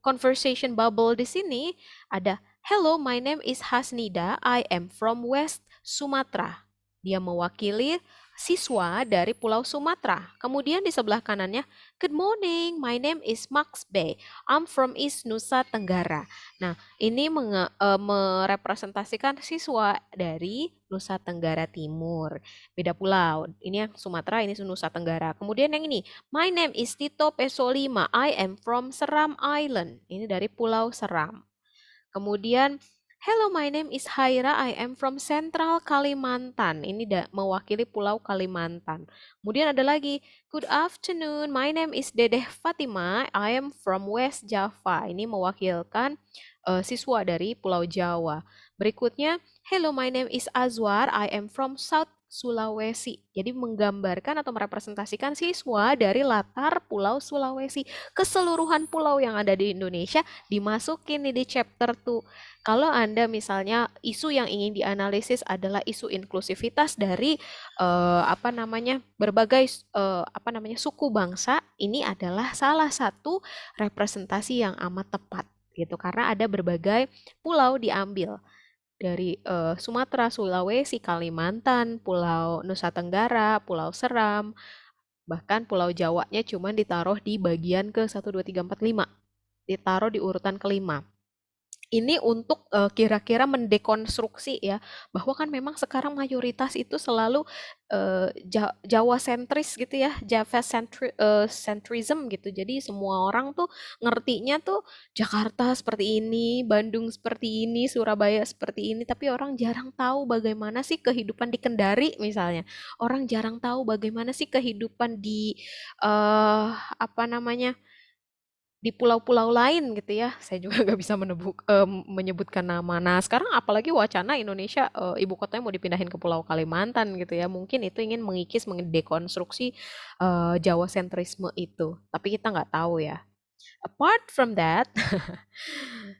conversation bubble di sini ada, hello, my name is Hasnida, I am from West Sumatra. Dia mewakili siswa dari Pulau Sumatera. Kemudian di sebelah kanannya, good morning, my name is Max Bay, I'm from East Nusa Tenggara. Nah, ini merepresentasikan siswa dari Nusa Tenggara Timur. Beda pulau. Ini yang Sumatera, ini Nusa Tenggara. Kemudian yang ini, my name is Tito Pesolima, I am from Seram Island. Ini dari Pulau Seram. Kemudian, Hello, my name is Haira. I am from Central Kalimantan. Ini mewakili Pulau Kalimantan. Kemudian ada lagi, Good afternoon. My name is Dedeh Fatima. I am from West Java. Ini mewakilkan siswa dari Pulau Jawa. Berikutnya, Hello, my name is Azwar. I am from South Sulawesi. Jadi menggambarkan atau merepresentasikan siswa dari latar Pulau Sulawesi. Keseluruhan pulau yang ada di Indonesia dimasukin nih di chapter 2. Kalau Anda misalnya isu yang ingin dianalisis adalah isu inklusivitas dari berbagai suku bangsa, ini adalah salah satu representasi yang amat tepat gitu karena ada berbagai pulau diambil dari Sumatera, Sulawesi, Kalimantan, Pulau Nusa Tenggara, Pulau Seram, bahkan Pulau Jawanya cuma ditaruh di bagian ke 1, 2, 3, 4, 5. Ditaruh di urutan kelima. Ini untuk kira-kira mendekonstruksi ya, bahwa kan memang sekarang mayoritas itu selalu Jawa sentris gitu ya, Java centrism gitu. Jadi semua orang tuh ngertinya tuh Jakarta seperti ini, Bandung seperti ini, Surabaya seperti ini, tapi orang jarang tahu bagaimana sih kehidupan di Kendari misalnya. Orang jarang tahu bagaimana sih kehidupan di di pulau-pulau lain gitu ya. Saya juga nggak bisa menyebutkan nama. Nah, sekarang apalagi wacana Indonesia ibu kotanya mau dipindahin ke Pulau Kalimantan gitu ya. Mungkin itu ingin mengikis, mendekonstruksi Jawa sentrisme itu. Tapi kita nggak tahu ya. Apart from that,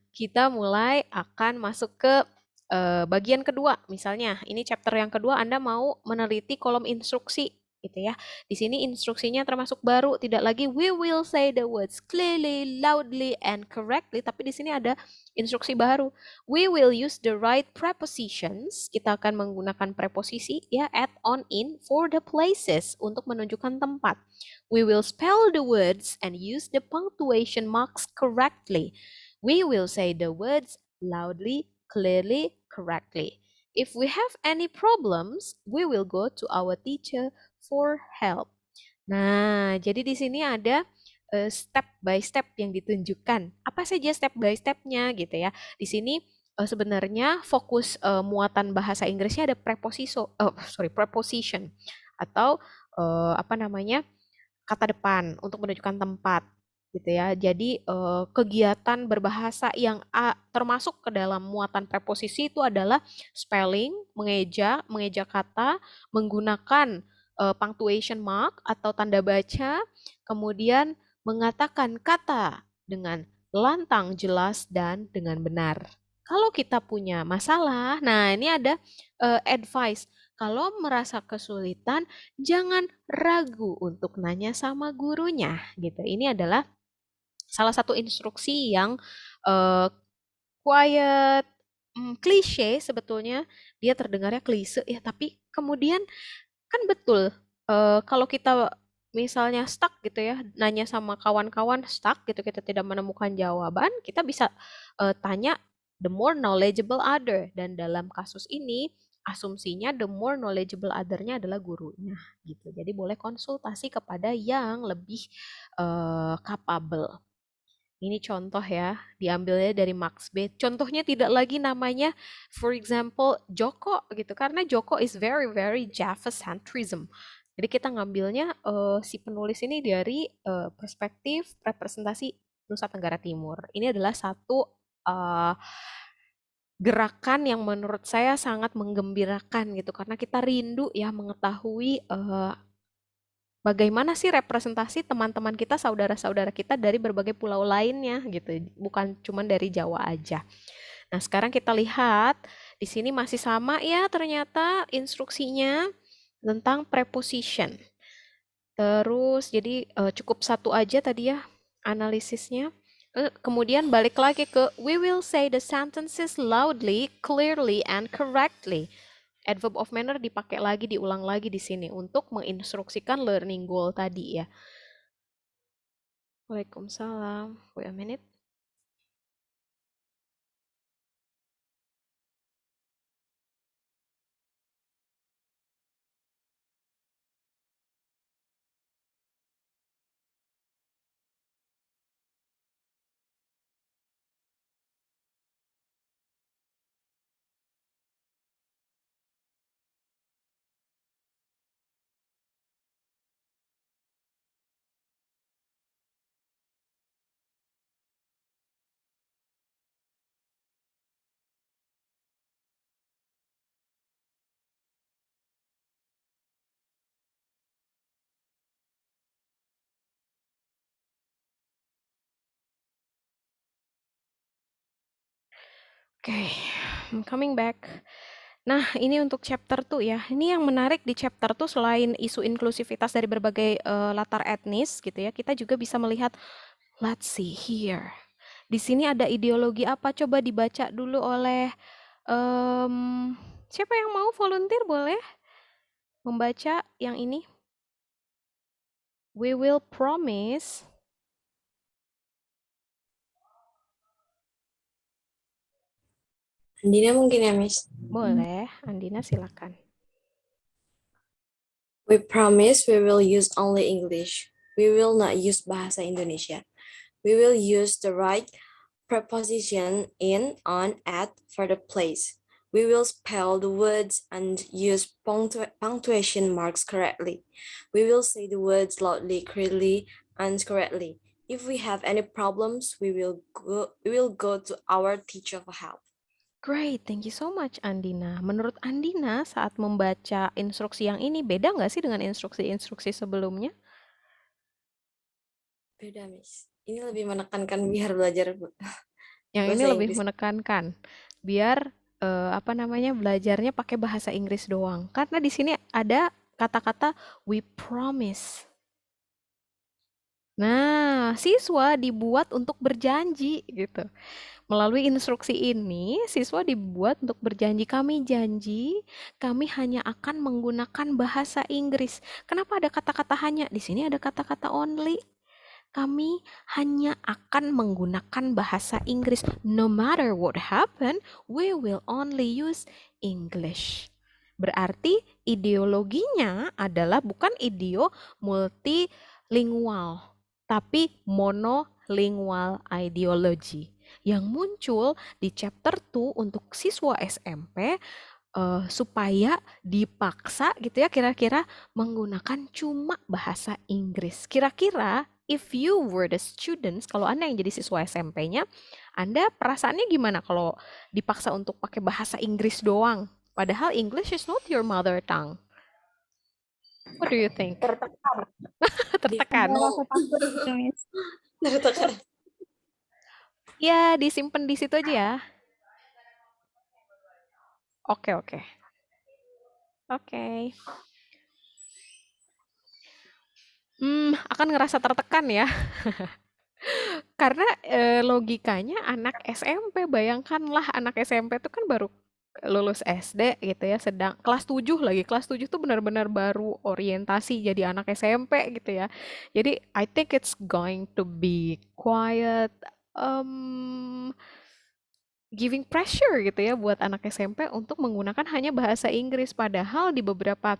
kita mulai akan masuk ke bagian kedua. Misalnya, ini chapter yang kedua Anda mau meneliti kolom instruksi gitu ya. Di sini instruksinya termasuk baru, tidak lagi we will say the words clearly, loudly, and correctly, tapi di sini ada instruksi baru. We will use the right prepositions. Kita akan menggunakan preposisi ya, add, on, in for the places untuk menunjukkan tempat. We will spell the words and use the punctuation marks correctly. We will say the words loudly, clearly, correctly. If we have any problems, we will go to our teacher for help. Nah, jadi di sini ada step by step yang ditunjukkan. Apa saja step by stepnya gitu ya. Di sini sebenarnya fokus muatan bahasa Inggrisnya ada preposition atau kata depan untuk menunjukkan tempat gitu ya. Jadi kegiatan berbahasa yang termasuk ke dalam muatan preposisi itu adalah spelling, mengeja kata, menggunakan punctuation mark atau tanda baca, kemudian mengatakan kata dengan lantang, jelas, dan dengan benar. Kalau kita punya masalah, nah ini ada advice. Kalau merasa kesulitan, jangan ragu untuk nanya sama gurunya gitu. Ini adalah salah satu instruksi yang quiet, klise sebetulnya. Dia terdengarnya klise ya, tapi kemudian kan betul kalau kita misalnya stuck gitu ya, nanya sama kawan-kawan stuck gitu, kita tidak menemukan jawaban, kita bisa tanya the more knowledgeable other, dan dalam kasus ini asumsinya the more knowledgeable other-nya adalah gurunya gitu. Jadi boleh konsultasi kepada yang lebih capable. Ini contoh ya, diambilnya dari Max B. Contohnya tidak lagi namanya, for example, Joko gitu, karena Joko is very very Java-centrism. Jadi kita ngambilnya si penulis ini dari perspektif representasi Nusa Tenggara Timur. Ini adalah satu gerakan yang menurut saya sangat menggembirakan gitu, karena kita rindu ya mengetahui bagaimana sih representasi teman-teman kita, saudara-saudara kita dari berbagai pulau lainnya gitu, bukan cuma dari Jawa aja. Nah, sekarang kita lihat di sini masih sama ya ternyata instruksinya tentang preposition. Terus jadi cukup satu aja tadi ya analisisnya. Kemudian balik lagi ke we will say the sentences loudly, clearly, and correctly. Adverb of manner dipakai lagi, diulang lagi di sini untuk menginstruksikan learning goal tadi ya. Waalaikumsalam. Wait a minute. Oke, I'm coming back. Nah, ini untuk chapter 2 ya. Ini yang menarik di chapter 2 selain isu inklusivitas dari berbagai latar etnis gitu ya, kita juga bisa melihat, let's see here. Di sini ada ideologi apa? Coba dibaca dulu oleh siapa yang mau volunteer boleh membaca yang ini? We will promise. Andina mungkin ya, Miss. Boleh, Andina silakan. We promise we will use only English. We will not use bahasa Indonesia. We will use the right preposition in, on, at for the place. We will spell the words and use punctuation marks correctly. We will say the words loudly, clearly, and correctly. If we have any problems, we will go to our teacher for help. Great, thank you so much Andina. Menurut Andina saat membaca instruksi yang ini beda nggak sih dengan instruksi-instruksi sebelumnya? Beda, Miss. Ini lebih menekankan biar belajar Yang ini bahasa lebih Inggris. menekankan biar belajarnya pakai bahasa Inggris doang. Karena di sini ada kata-kata we promise. Nah, siswa dibuat untuk berjanji gitu. Melalui instruksi ini, siswa dibuat untuk berjanji, kami janji, kami hanya akan menggunakan bahasa Inggris. Kenapa ada kata-kata hanya? Di sini ada kata-kata only. Kami hanya akan menggunakan bahasa Inggris. No matter what happen, we will only use English. Berarti ideologinya adalah bukan multilingual, tapi monolingual ideology yang muncul di chapter 2 untuk siswa SMP supaya dipaksa gitu ya kira-kira menggunakan cuma bahasa Inggris. Kira-kira if you were the students, kalau Anda yang jadi siswa SMP-nya, Anda perasaannya gimana kalau dipaksa untuk pakai bahasa Inggris doang? Padahal English is not your mother tongue. What do you think? Tertekan. Tertekan. Rasa takut gitu, Miss. Tertekan. Ya, disimpan di situ aja ya. Oke. Akan ngerasa tertekan ya. Karena logikanya anak SMP, bayangkanlah anak SMP itu kan baru lulus SD gitu ya, sedang kelas 7 lagi. Kelas 7 tuh benar-benar baru orientasi jadi anak SMP gitu ya. Jadi I think it's going to be quite giving pressure gitu ya buat anak SMP untuk menggunakan hanya bahasa Inggris. Padahal di beberapa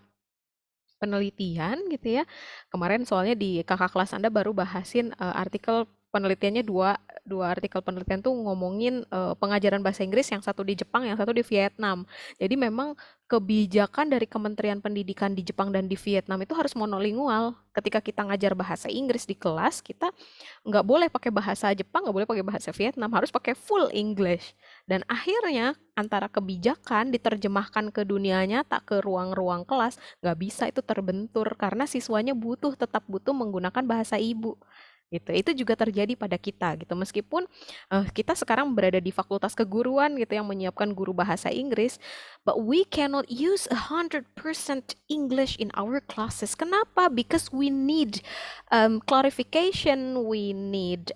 penelitian gitu ya. Kemarin soalnya di kakak kelas Anda baru bahasin artikel penelitiannya dua artikel penelitian tuh ngomongin pengajaran bahasa Inggris, yang satu di Jepang, yang satu di Vietnam. Jadi memang kebijakan dari Kementerian Pendidikan di Jepang dan di Vietnam itu harus monolingual. Ketika kita ngajar bahasa Inggris di kelas, kita nggak boleh pakai bahasa Jepang, nggak boleh pakai bahasa Vietnam, harus pakai full English. Dan akhirnya antara kebijakan diterjemahkan ke dunia nyata, ke ruang-ruang kelas, nggak bisa itu terbentur karena siswanya tetap butuh menggunakan bahasa ibu gitu. Itu juga terjadi pada kita gitu. Meskipun kita sekarang berada di fakultas keguruan gitu yang menyiapkan guru bahasa Inggris, but we cannot use 100% English in our classes. Kenapa? Because we need clarification, we need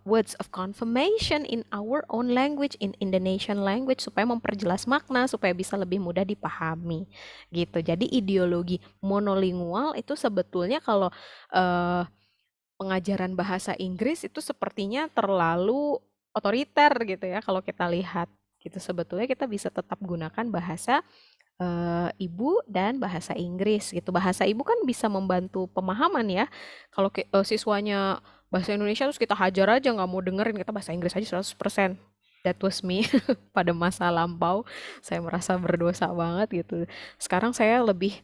words of confirmation in our own language, in Indonesian language, supaya memperjelas makna, supaya bisa lebih mudah dipahami gitu. Jadi ideologi monolingual itu sebetulnya kalau pengajaran bahasa Inggris itu sepertinya terlalu otoriter gitu ya kalau kita lihat gitu. Sebetulnya kita bisa tetap gunakan bahasa ibu dan bahasa Inggris gitu. Bahasa ibu kan bisa membantu pemahaman ya. Kalau siswanya bahasa Indonesia terus kita hajar aja nggak mau dengerin, kita bahasa Inggris aja 100%. That was me pada masa lampau. Saya merasa berdosa banget gitu. Sekarang saya lebih,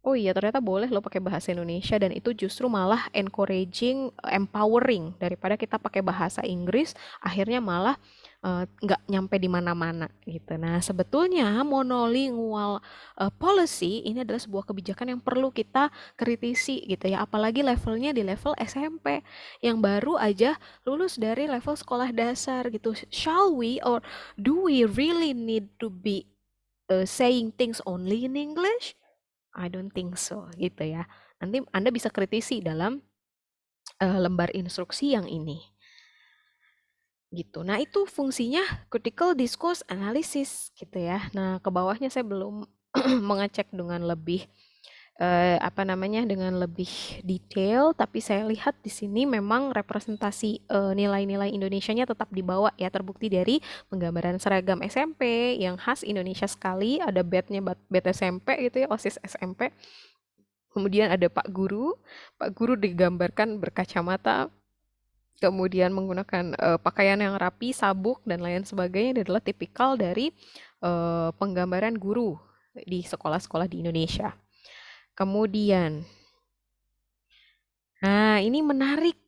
oh iya ternyata boleh lo pakai bahasa Indonesia, dan itu justru malah encouraging, empowering daripada kita pakai bahasa Inggris, akhirnya malah nggak nyampe di mana-mana gitu. Nah, sebetulnya monolingual policy ini adalah sebuah kebijakan yang perlu kita kritisi gitu ya, apalagi levelnya di level SMP yang baru aja lulus dari level sekolah dasar gitu. Shall we or do we really need to be saying things only in English? I don't think so gitu ya. Nanti Anda bisa kritisi dalam lembar instruksi yang ini gitu. Nah, itu fungsinya critical discourse analysis gitu ya. Nah, ke bawahnya saya belum mengecek dengan lebih dengan lebih detail, tapi saya lihat di sini memang representasi nilai-nilai Indonesianya tetap dibawa ya, terbukti dari penggambaran seragam SMP yang khas Indonesia sekali, ada badge-nya badge SMP gitu ya, OSIS SMP. Kemudian ada Pak Guru digambarkan berkacamata, kemudian menggunakan pakaian yang rapi, sabuk, dan lain sebagainya. Ini adalah tipikal dari penggambaran guru di sekolah-sekolah di Indonesia. Kemudian, nah ini menarik.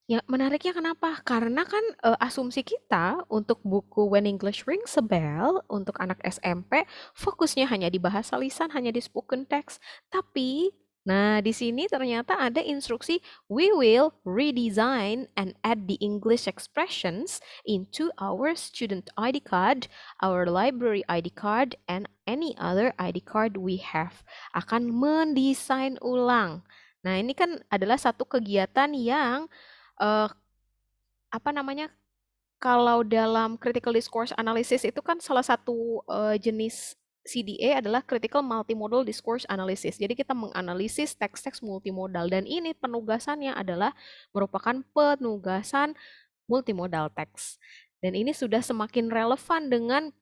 Ya, menariknya kenapa? Karena kan asumsi kita untuk buku When English Rings a Bell untuk anak SMP fokusnya hanya di bahasa lisan, hanya di spoken text. Tapi, nah di sini ternyata ada instruksi we will redesign and add the English expressions into our student ID card, our library ID card, and any other ID card we have. Akan mendesain ulang. Nah, ini kan adalah satu kegiatan yang eh, apa namanya, kalau dalam critical discourse analysis itu kan salah satu jenis CDA adalah critical multimodal discourse analysis. Jadi kita menganalisis teks-teks multimodal dan ini penugasannya adalah merupakan penugasan multimodal teks. Dan ini sudah semakin relevan dengan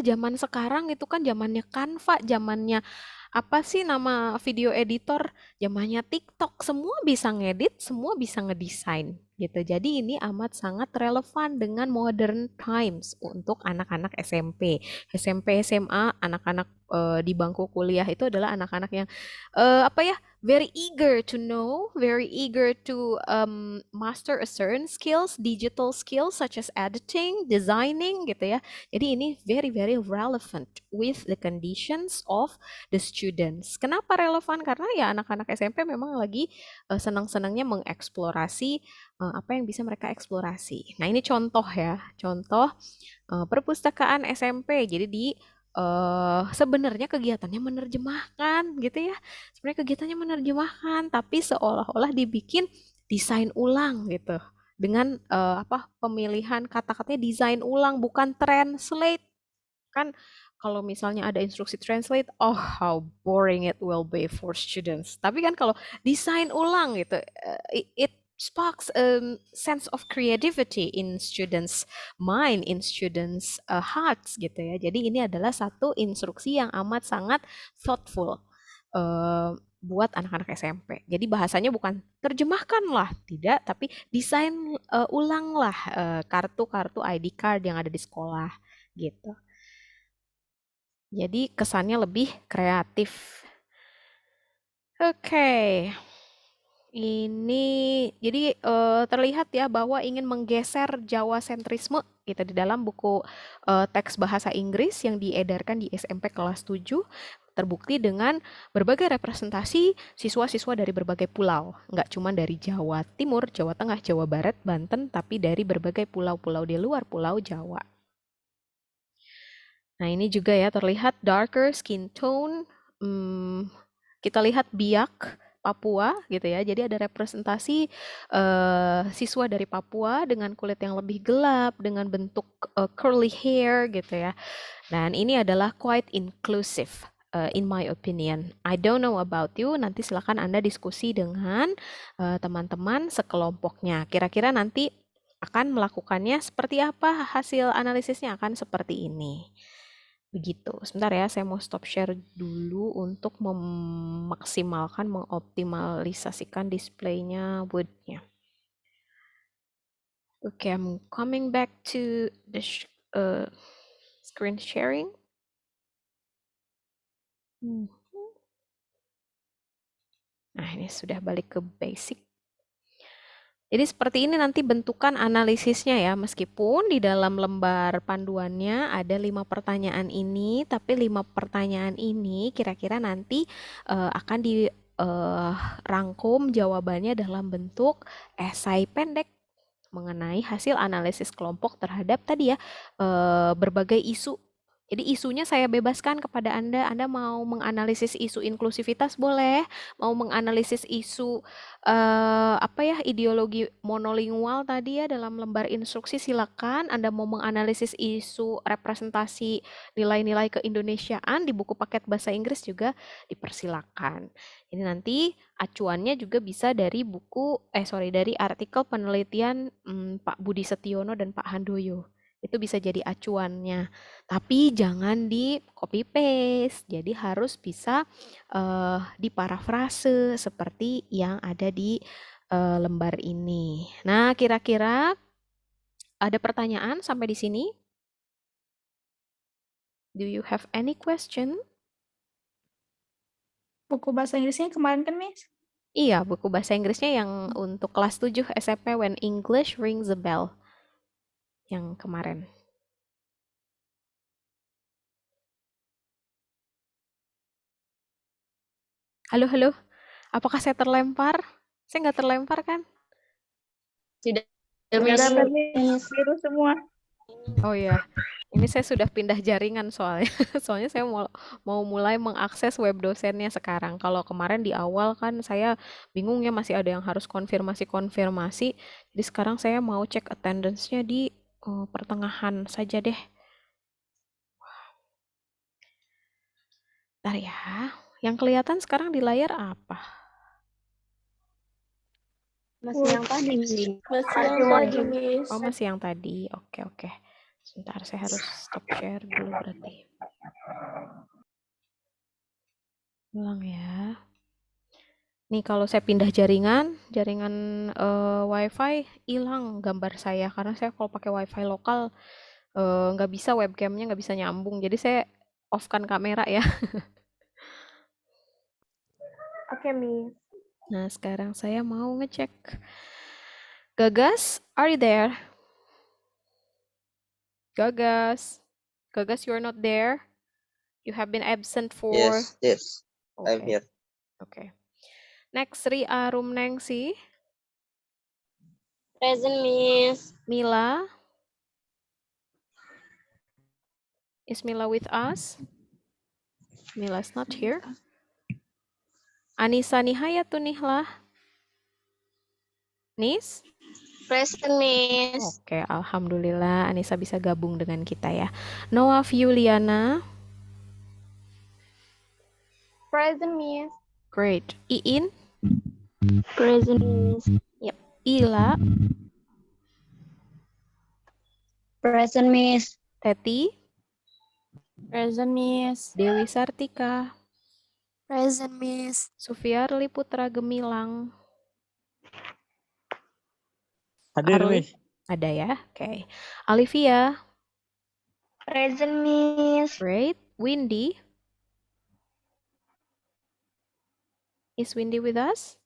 zaman sekarang itu kan zamannya Canva, zamannya apa sih nama video editor, zamannya TikTok, semua bisa ngedit, semua bisa ngedesain gitu. Jadi ini amat sangat relevan dengan modern times untuk anak-anak SMP, SMA, anak-anak di bangku kuliah itu adalah anak-anak yang very eager to know, very eager to master a certain skills, digital skills such as editing, designing gitu ya. Jadi ini very relevant with the conditions of the students. Kenapa relevan? Karena ya anak-anak SMP memang lagi senang-senangnya mengeksplorasi apa yang bisa mereka eksplorasi. Nah, ini contoh ya, contoh perpustakaan SMP. Jadi sebenarnya kegiatannya menerjemahkan gitu ya. Sebenarnya kegiatannya menerjemahkan, tapi seolah-olah dibikin desain ulang gitu. Dengan pemilihan kata-katanya desain ulang bukan translate. Kan kalau misalnya ada instruksi translate, oh how boring it will be for students. Tapi kan kalau desain ulang gitu, it sparks a sense of creativity in students' mind, in students' hearts gitu ya. Jadi ini adalah satu instruksi yang amat sangat thoughtful buat anak-anak SMP. Jadi bahasanya bukan terjemahkanlah, tidak, tapi desain ulanglah kartu-kartu ID card yang ada di sekolah gitu. Jadi kesannya lebih kreatif. Oke. Ini jadi terlihat ya bahwa ingin menggeser Jawa sentrisme gitu di dalam buku teks bahasa Inggris yang diedarkan di SMP kelas 7 terbukti dengan berbagai representasi siswa-siswa dari berbagai pulau. Nggak cuma dari Jawa Timur, Jawa Tengah, Jawa Barat, Banten, tapi dari berbagai pulau-pulau di luar Pulau Jawa. Nah, ini juga ya terlihat darker skin tone. Kita lihat biak Papua gitu ya. Jadi ada representasi siswa dari Papua dengan kulit yang lebih gelap, dengan bentuk curly hair gitu ya. Dan ini adalah quite inclusive in my opinion. I don't know about you. Nanti silakan Anda diskusi dengan teman-teman sekelompoknya. Kira-kira nanti akan melakukannya seperti apa, hasil analisisnya akan seperti ini. Begitu. Sebentar ya, saya mau stop share dulu untuk memaksimalkan, mengoptimalisasikan displaynya Word-nya. Oke, I'm coming back to the screen sharing. Nah, ini sudah balik ke basic. Jadi seperti ini nanti bentukan analisisnya ya, meskipun di dalam lembar panduannya ada 5 pertanyaan ini, tapi 5 pertanyaan ini kira-kira nanti akan dirangkum jawabannya dalam bentuk esai pendek mengenai hasil analisis kelompok terhadap tadi ya berbagai isu. Jadi isunya saya bebaskan kepada Anda. Anda mau menganalisis isu inklusivitas boleh, mau menganalisis isu apa ya ideologi monolingual tadi ya dalam lembar instruksi silakan. Anda mau menganalisis isu representasi nilai-nilai keindonesiaan di buku paket bahasa Inggris juga dipersilakan. Ini nanti acuannya juga bisa dari dari artikel penelitian Pak Budi Setiono dan Pak Handoyo. Itu bisa jadi acuannya. Tapi jangan di copy paste. Jadi harus bisa diparafrase seperti yang ada di lembar ini. Nah, kira-kira ada pertanyaan sampai di sini? Do you have any question? Buku bahasa Inggrisnya kemarin kan, Miss? Iya, buku bahasa Inggrisnya yang untuk kelas 7 SMP When English Rings a Bell. Yang kemarin. Halo, halo. Apakah saya terlempar? Saya nggak terlempar kan? Tidak, Miss. Biru semua. Oh ya, ini saya sudah pindah jaringan soalnya. Soalnya saya mau mulai mengakses web dosennya sekarang. Kalau kemarin di awal kan saya bingung ya masih ada yang harus konfirmasi. Jadi sekarang saya mau cek attendance-nya di pertengahan saja deh. Bentar ya. Yang kelihatan sekarang di layar apa? Masih yang tadi, Miss. masih yang tadi, Miss. Oh, masih yang tadi. Oke, oke. Sebentar, saya harus stop share dulu berarti. Ulang ya. Nih kalau saya pindah jaringan WiFi hilang gambar saya karena saya kalau pakai WiFi lokal nggak bisa webcamnya nggak bisa nyambung. Jadi saya off-kan kamera ya. Oke, Miss. Nah sekarang saya mau ngecek. Gagas, are you there? Gagas, Gagas, you're not there. You have been absent for. Yes, I'm Okay. here. Okay. Next, Sri Arum Nengsi, Present, Miss. Mila. Is Mila with us? Mila's not here. Anissa Nihayatun Nihlah. Nis? Present, Miss. Oke, alhamdulillah Anissa bisa gabung dengan kita ya. Noah Yuliana. Present, Miss. Great. Iin, Present, Miss. Ila, Present, Miss. Teti, Present, Miss. Dewi Sartika, Present, Miss. Sufiarli Putra Gemilang. Hadir, Arli? Miss. Ada ya? Oke. Olivia, Present, Miss. great. Windy. Is Windy with us?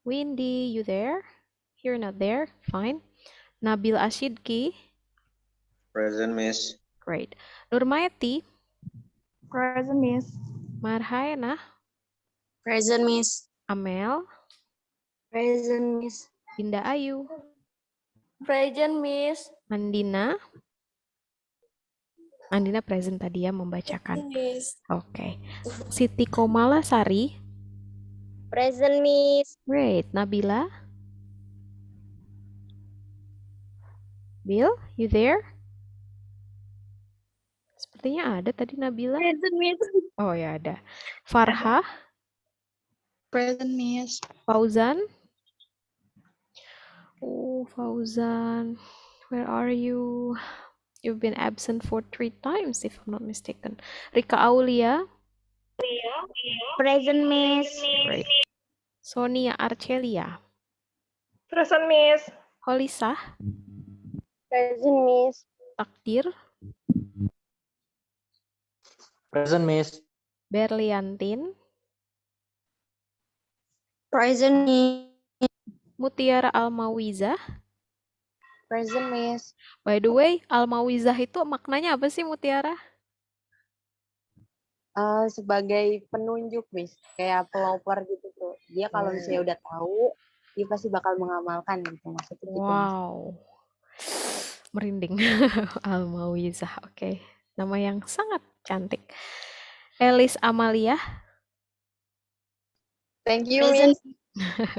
Windy, you there? You're not there? Fine. Nabil Ashidki, Present, Miss. great. Nurmaiti, Present, Miss. Marhaena, Present, Miss. Amel, Present, Miss. Dinda Ayu, Present, Miss. Mandina. Mandina present tadi ya membacakan. Miss. Oke. Siti Komala Sari, Present, Miss. great. Nabila, Bill, you there? Sepertinya ada tadi Nabila. Present, Miss. Oh ya ada. Farha, Present, Miss. Fauzan. Oh, Fauzan, where are you? You've been absent for 3 times, if I'm not mistaken. Rika Aulia, Present, Miss. great. Sonia Arcelia, Present, Miss. Holisah, Present, Miss. Takdir, Present, Miss. Berliantin, Present, Miss. Mutiara Almawizah. Present, Miss. By the way, Almawizah itu maknanya apa sih, Mutiara? Sebagai penunjuk, Miss. Kayak pelopor gitu tuh. Dia kalau misalnya udah tahu, dia pasti bakal mengamalkan gitu. Maksudnya gitu, Miss. Wow. Merinding. Almawizah. Oke. Nama yang sangat cantik. Elis Amalia. Thank you, Present. Miss.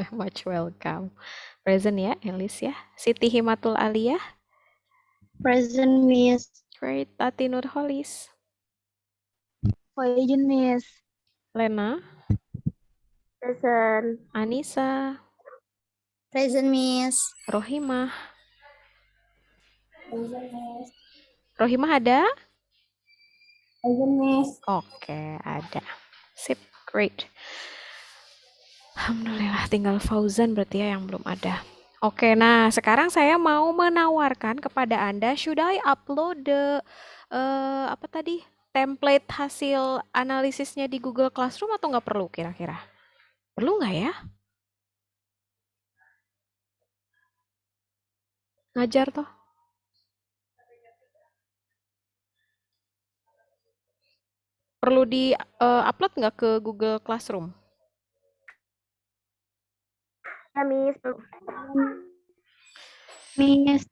Much welcome. Present ya, Elis ya. Siti Himatul Aliyah. Present, Miss. Great. Tati Nurholis. Present, Miss. Lena. Present. Anissa. Present, Miss. Rohimah. Rohimah ada? Present, Miss. Oke, ada. Sip, great. Alhamdulillah, tinggal Fauzan berarti ya yang belum ada. Oke, nah sekarang saya mau menawarkan kepada Anda, should I upload the apa tadi? Template hasil analisisnya di Google Classroom atau nggak perlu kira-kira? Perlu nggak ya? Ngajar toh? Perlu di upload nggak ke Google Classroom? Ya, Miss. Miss.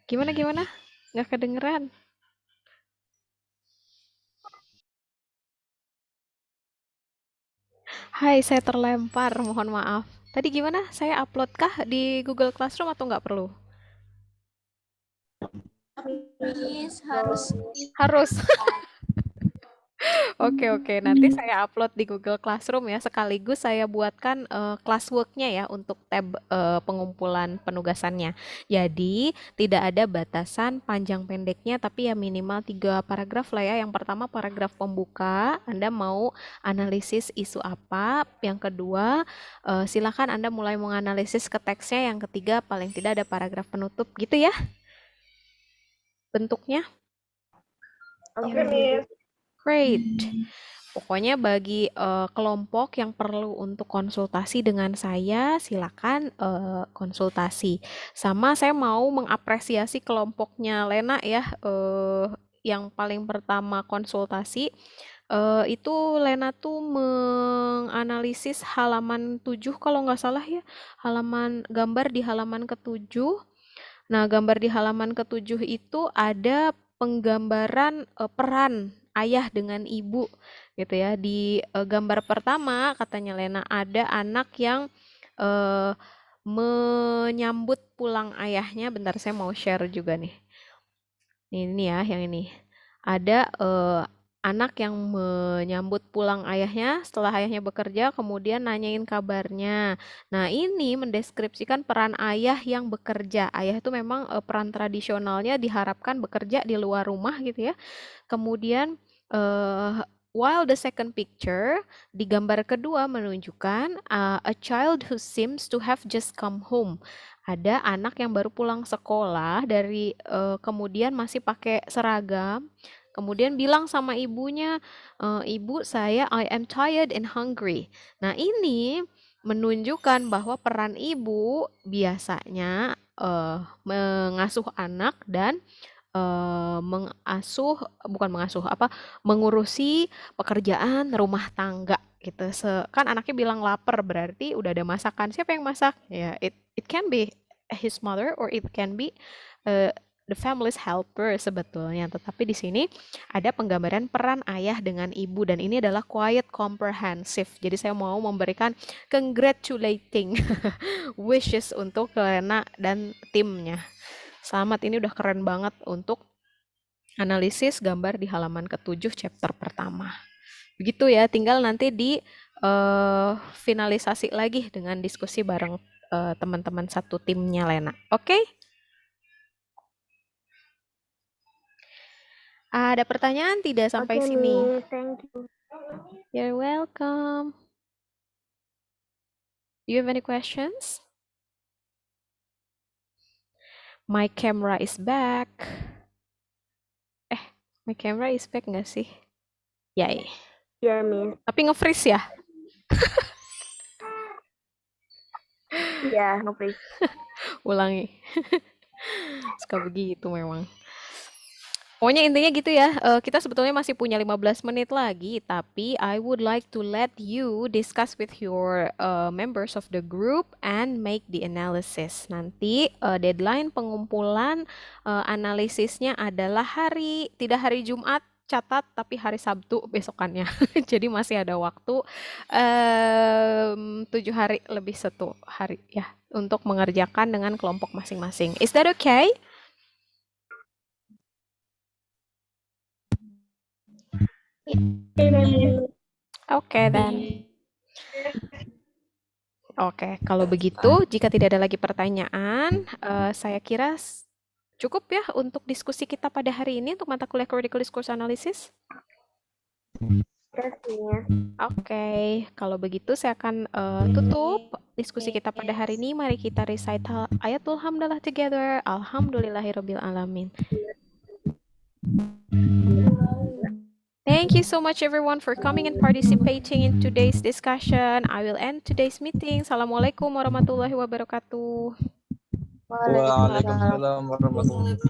Gimana? Nggak kedengeran. Hai, saya terlempar, mohon maaf. Tadi gimana? Saya upload kah di Google Classroom atau nggak perlu? Miss, harus. Harus. Oke, nanti saya upload di Google Classroom ya. Sekaligus saya buatkan classwork-nya ya untuk tab pengumpulan penugasannya. Jadi tidak ada batasan panjang pendeknya, tapi ya minimal 3 paragraf lah ya. Yang pertama paragraf pembuka, Anda mau analisis isu apa. Yang kedua, silakan Anda mulai menganalisis ke teksnya. Yang ketiga, paling tidak ada paragraf penutup gitu ya bentuknya. Oke, Miss. Great. Pokoknya bagi kelompok yang perlu untuk konsultasi dengan saya, silakan konsultasi. Sama saya mau mengapresiasi kelompoknya Lena ya, yang paling pertama konsultasi. Itu Lena tuh menganalisis halaman 7 kalau nggak salah ya, gambar di halaman ke-7. Nah, gambar di halaman ke-7 itu ada penggambaran peran ayah dengan ibu gitu ya. Di gambar pertama katanya Lena ada anak yang eh, menyambut pulang ayahnya. Bentar saya mau share juga nih. Ini ya yang ini. Ada anak yang menyambut pulang ayahnya setelah ayahnya bekerja, kemudian nanyain kabarnya. Nah, ini mendeskripsikan peran ayah yang bekerja. Ayah itu memang peran tradisionalnya diharapkan bekerja di luar rumah gitu ya. Kemudian while the second picture di gambar kedua menunjukkan a child who seems to have just come home. Ada anak yang baru pulang sekolah dari kemudian masih pakai seragam. Kemudian bilang sama ibunya, "Ibu, I am tired and hungry." Nah, ini menunjukkan bahwa peran ibu biasanya mengasuh anak dan mengurusi pekerjaan rumah tangga gitu. Kan anaknya bilang lapar, berarti udah ada masakan. Siapa yang masak? Ya, it can be his mother or it can be uh, the family's helper sebetulnya. Tetapi di sini ada penggambaran peran ayah dengan ibu dan ini adalah quite comprehensive. Jadi saya mau memberikan congratulating wishes untuk Lena dan timnya. Selamat, ini udah keren banget untuk analisis gambar di halaman ke-7 chapter pertama. Begitu ya, tinggal nanti di finalisasi lagi dengan diskusi bareng teman-teman satu timnya Lena. Oke? Ada pertanyaan tidak sampai Oke, sini? Miss. Thank you. You're welcome. Do you have any questions? My camera is back. My camera is back nggak sih? Yay. Ya, Miss. Tapi nge-freeze ya? Ya, no please. Ulangi. Suka begitu memang. Pokoknya intinya gitu ya, kita sebetulnya masih punya 15 menit lagi, tapi I would like to let you discuss with your members of the group and make the analysis. Nanti deadline pengumpulan analisisnya adalah tidak hari Jumat, catat, tapi hari Sabtu besokannya. Jadi masih ada waktu 7 hari lebih 1 hari ya untuk mengerjakan dengan kelompok masing-masing. Is that okay? Oke, dan oke, kalau begitu, jika tidak ada lagi pertanyaan, saya kira cukup ya untuk diskusi kita pada hari ini untuk mata kuliah Critical Discourse Analysis. Yes, Miss. Oke, kalau begitu saya akan tutup diskusi kita pada hari ini. Mari kita recite ayatul hamdalah together. Alhamdulillahirabbil alamin. Thank you so much everyone for coming and participating in today's discussion. I will end today's meeting. Assalamualaikum warahmatullahi wabarakatuh. Waalaikumsalam. Waalaikumsalam warahmatullahi wabarakatuh.